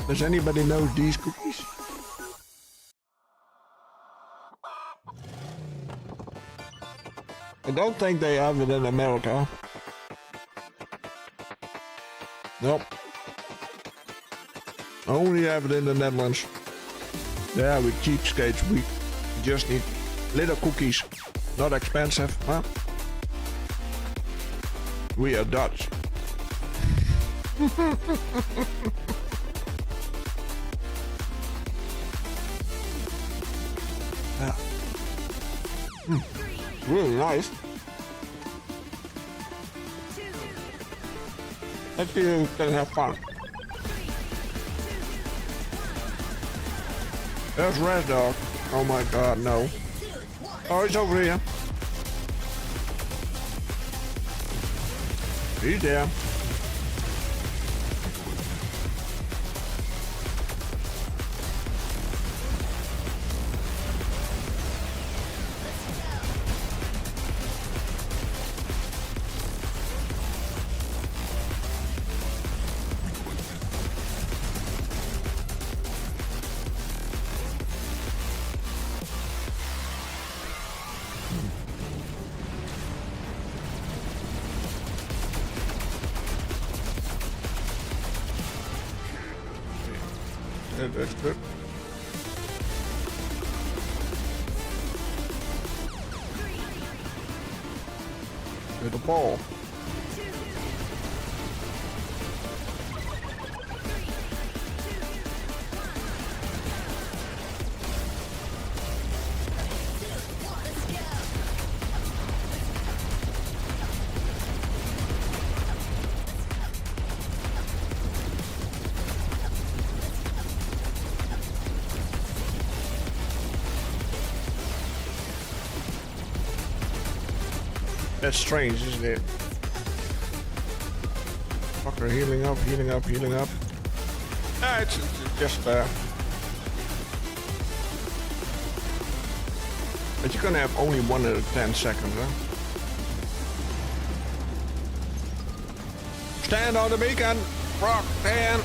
Does anybody know these cookies? I don't think they have it in America. Nope. Only have it in the Netherlands. Yeah, we cheapskates. We just need little cookies. Not expensive, huh? We are Dutch. Yeah. Really nice. Let's see if we can have fun. There's Red Dog. Oh my god, no. Oh, he's over here. He's there. Yeah, that's good. Get the ball. That's strange, isn't it? Fucker, healing up, healing up, healing up. Ah, it's just but you're gonna have only 1 out of 10 seconds, huh? Stand on the beacon! Rock, stand!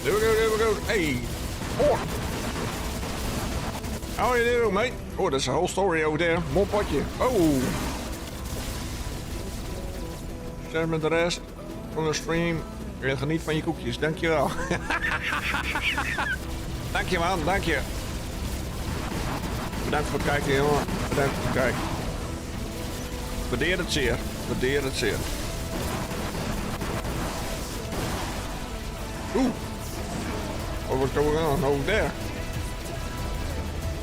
There we go, there we go. Hey! Oh! How you doing, mate? Oh, there's a whole story over there. More potje. Oh! Zeg met de rest van de stream. Je geniet van je koekjes. Dankjewel. Dank je, man. Dank je. Bedankt voor het kijken, jongen. Bedankt voor het kijken. Waardeer het zeer. Waardeer het zeer. Oeh! Oh, what's going on over there?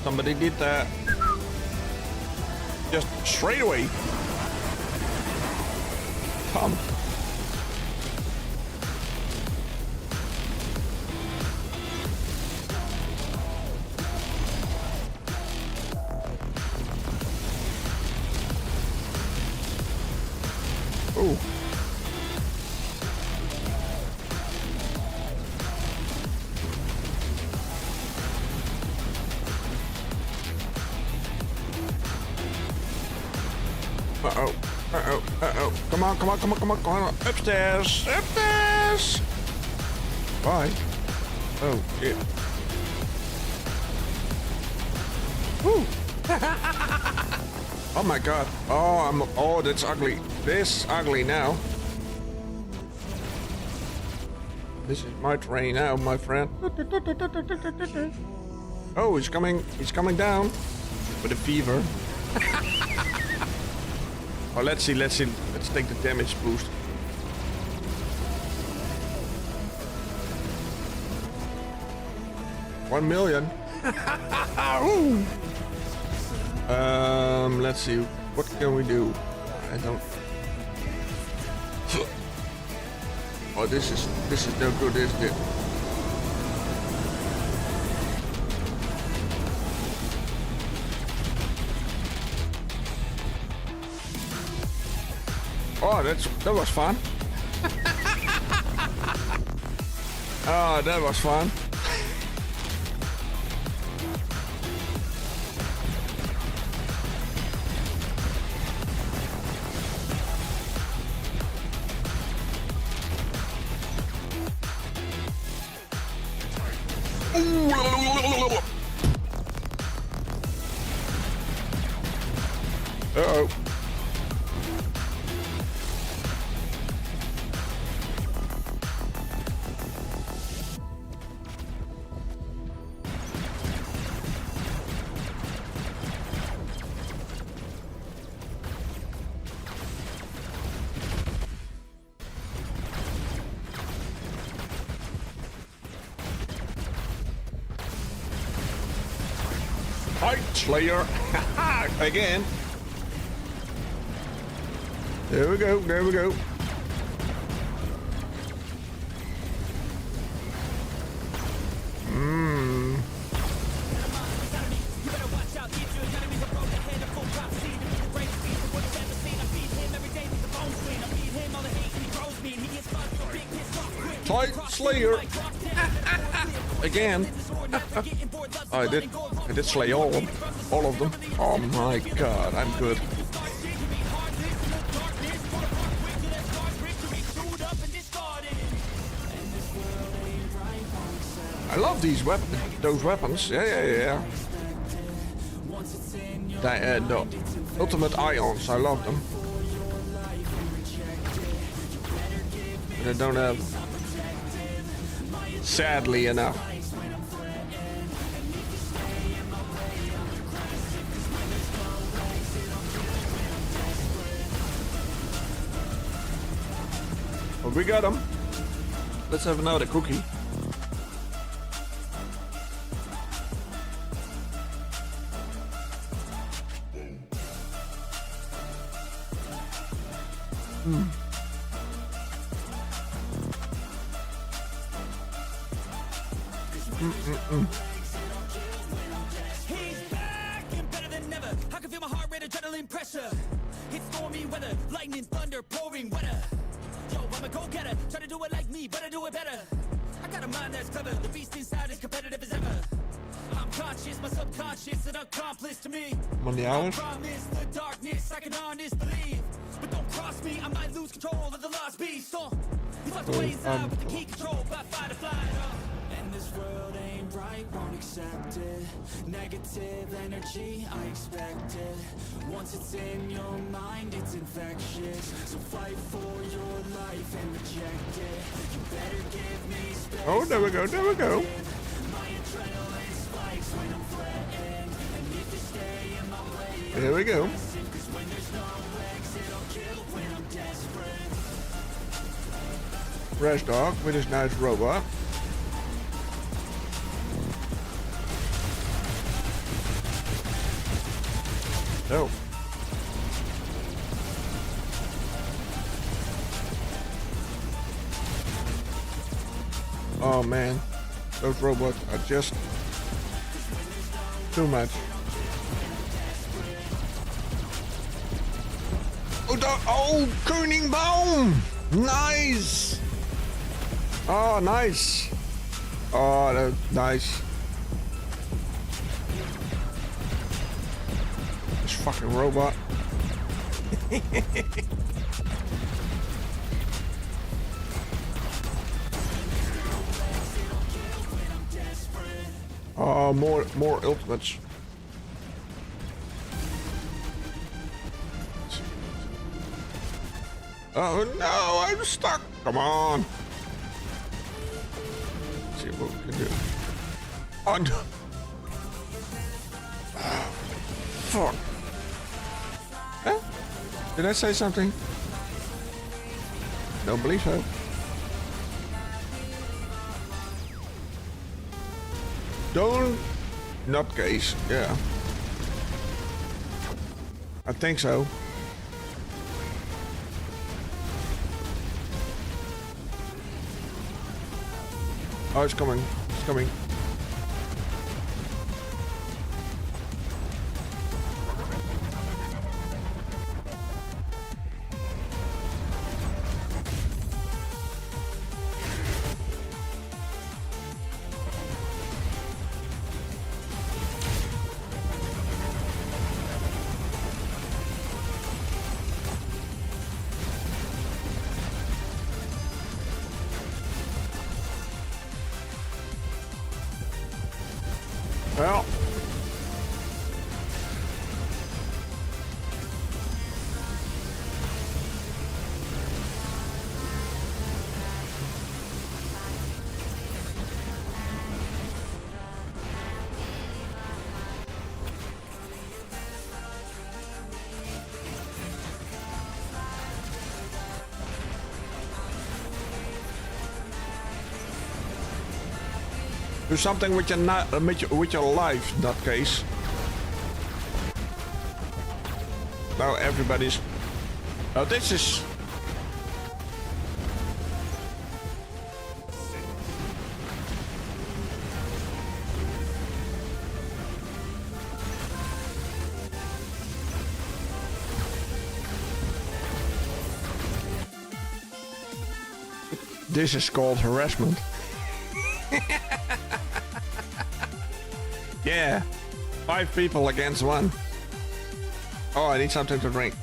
Somebody did that. Just straight away. Tom. Ooh. Uh-oh, uh-oh, uh-oh. Come on, come on, come on, come on, come on. Upstairs, upstairs! Bye. Oh, shit. Woo! Oh my god. Oh, that's ugly. This ugly now. This is my train now, my friend. Oh, he's coming down with a fever. Oh, let's see. Let's take the damage boost. $1 million. Let's see. What can we do? I don't. Oh, this is no good, isn't it? Oh, that was fun. Oh, that was fun. Uh-oh. Fight Slayer. Again. There we go. There we go. Fight Slayer. Again. I did slay all of them. Oh my god, I'm good. I love those weapons. Yeah. The ultimate ions, I love them. But I don't have, sadly enough. Well, we got him. Let's have another cookie. He's back and better than ever. I can feel my heart rate, adrenaline pressure. It's stormy weather, lightning, thunder, pouring weather. Yo, I'm a go-getter. Try to do it like me, but I do it better. I got a mind that's clever. The beast inside is competitive as ever. I'm conscious, my subconscious, an accomplice to me. Money I hours. promise the darkness, I can honest believe. But don't cross me, I might lose control of the lost beast. He's locked away inside with the key control by fight or flight. And this world ain't right, won't accept it. Negative energy, I expect it. Once it's in your mind, it's infectious. So fight for your life and reject it. You better give me space. Oh, there we go, there we go. My adrenaline spikes when I'm threatened. And if you stay in my way, There we go. cause when there's no exit, I'll kill when I'm desperate. Fresh dog with his nice robot. Oh. Oh man, those robots are just too much. Oh, Koeningbaum! Nice! Oh, nice! Oh, that's nice. This fucking robot. Oh, more ultimates. Oh no, I'm stuck. Come on. see what we can do. Oh, no. Fuck. Huh? Did I say something? Don't believe so. Don't... Nutcase, yeah. I think so. Oh, it's coming. It's coming. Well, do something with your life, nutcase. Now everybody's... Oh, this is... This is called harassment. Yeah, 5 people against 1. Oh, I need something to drink.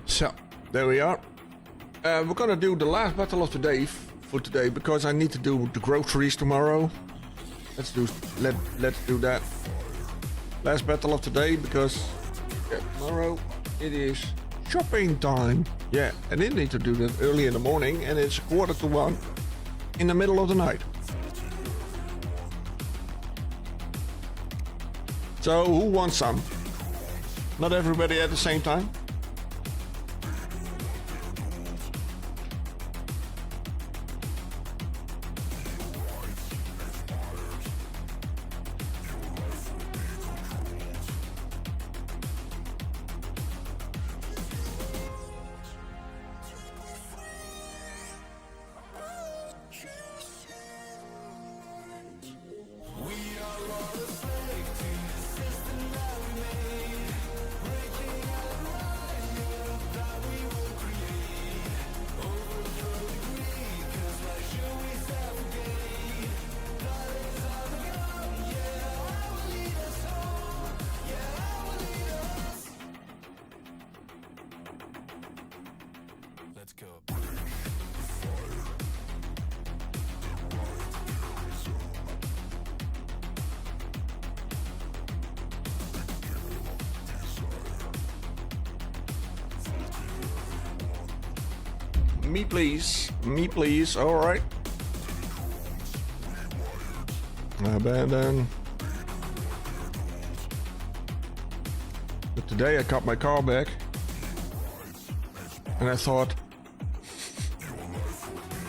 So, there we are. We're gonna do the last battle of the day for today because I need to do the groceries tomorrow. Let's do that. Last battle of the day because tomorrow it is shopping time. Yeah, I didn't need to do that early in the morning and it's 1:45 in the middle of the night. So who wants some? Not everybody at the same time. Me please, alright. Abandon. But today I got my car back. And I thought,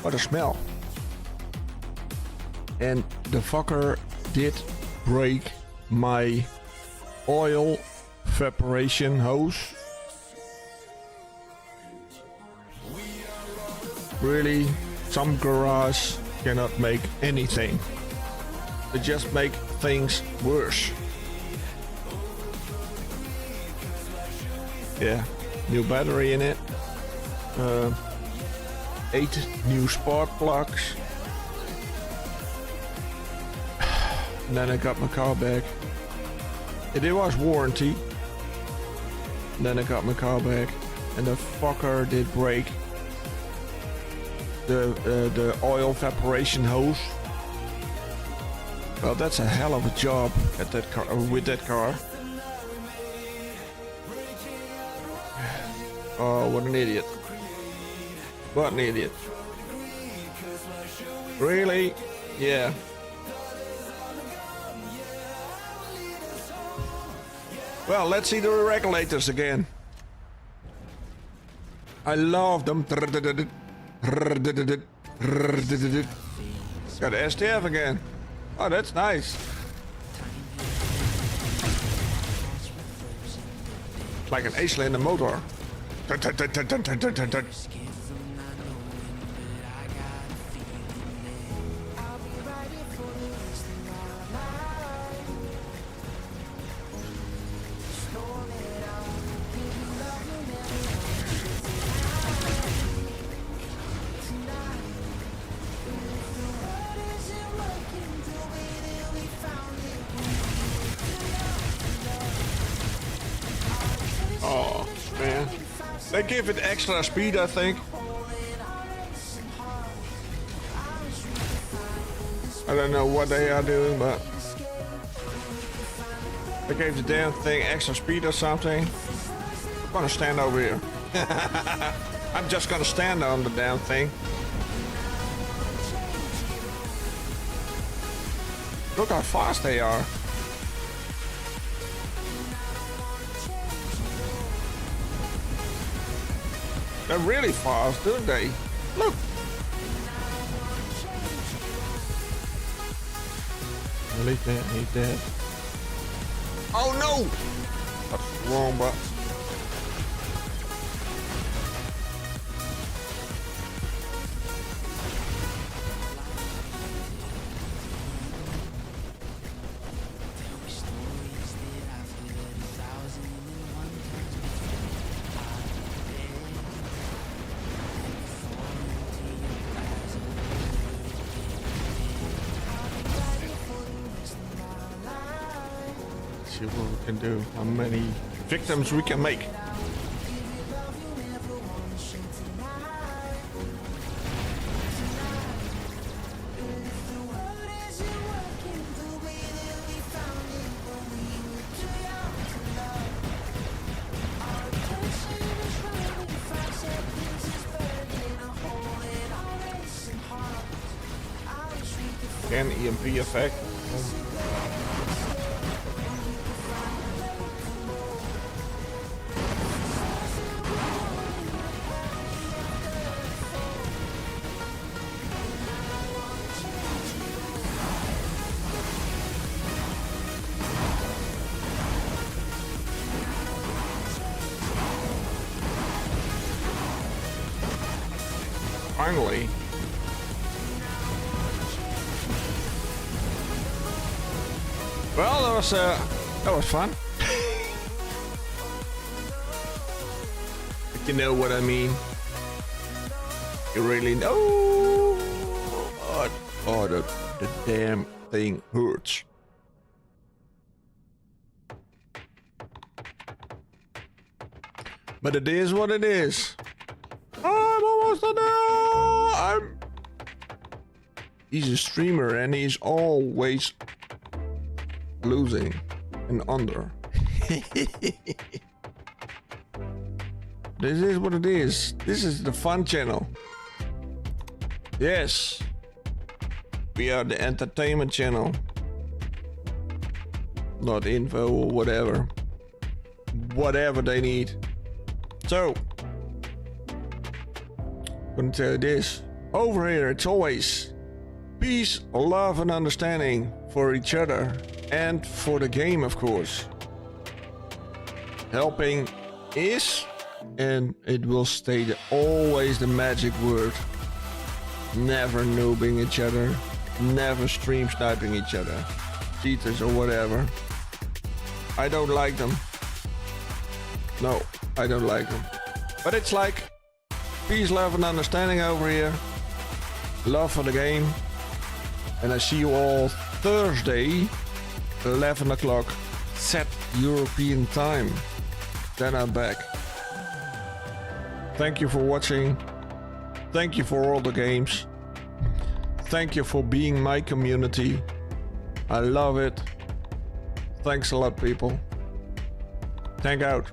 what a smell. And the fucker did break my oil evaporation hose. Really? Some garage cannot make anything. They just make things worse. Yeah, new battery in it. 8 new spark plugs. And then I got my car back. It was warranty. And then I got my car back, and the fucker did break the oil evaporation hose. Well, that's a hell of a job at that car with that car. Oh, what an idiot! What an idiot! Really? Yeah. Well, let's see the regulators again. I love them. Got STF again. Oh, that's nice. Like an A-cylinder motor. Oh, man. They give it extra speed, I think. I don't know what they are doing, but they gave the damn thing extra speed or something. I'm gonna stand over here. I'm just gonna stand on the damn thing. Look how fast they are. They're really fast, don't they? Look. Leave that, leave that. Oh no! That's the wrong button. See what we can do, how many victims we can make. Again, EMP effect. Finally. Well, that was fun. If you know what I mean. You really know. Oh, the damn thing hurts. But it is what it is. I'm almost done. He's a streamer and he's always losing and under. This is what it is. This is the fun channel. Yes. We are the entertainment channel. Not info or whatever. Whatever they need. So, I'm gonna tell you this. Over here, it's always peace, love, and understanding for each other and for the game, of course. Helping is, and it will stay always the magic word. never noobing each other, never stream sniping each other, cheaters or whatever. I don't like them. No, I don't like them. But it's like peace, love and understanding over here. Love for the game. And I see you all Thursday, 11 o'clock, set European time. Then I'm back. Thank you for watching. Thank you for all the games. Thank you for being my community. I love it. Thanks a lot, people. Tank out.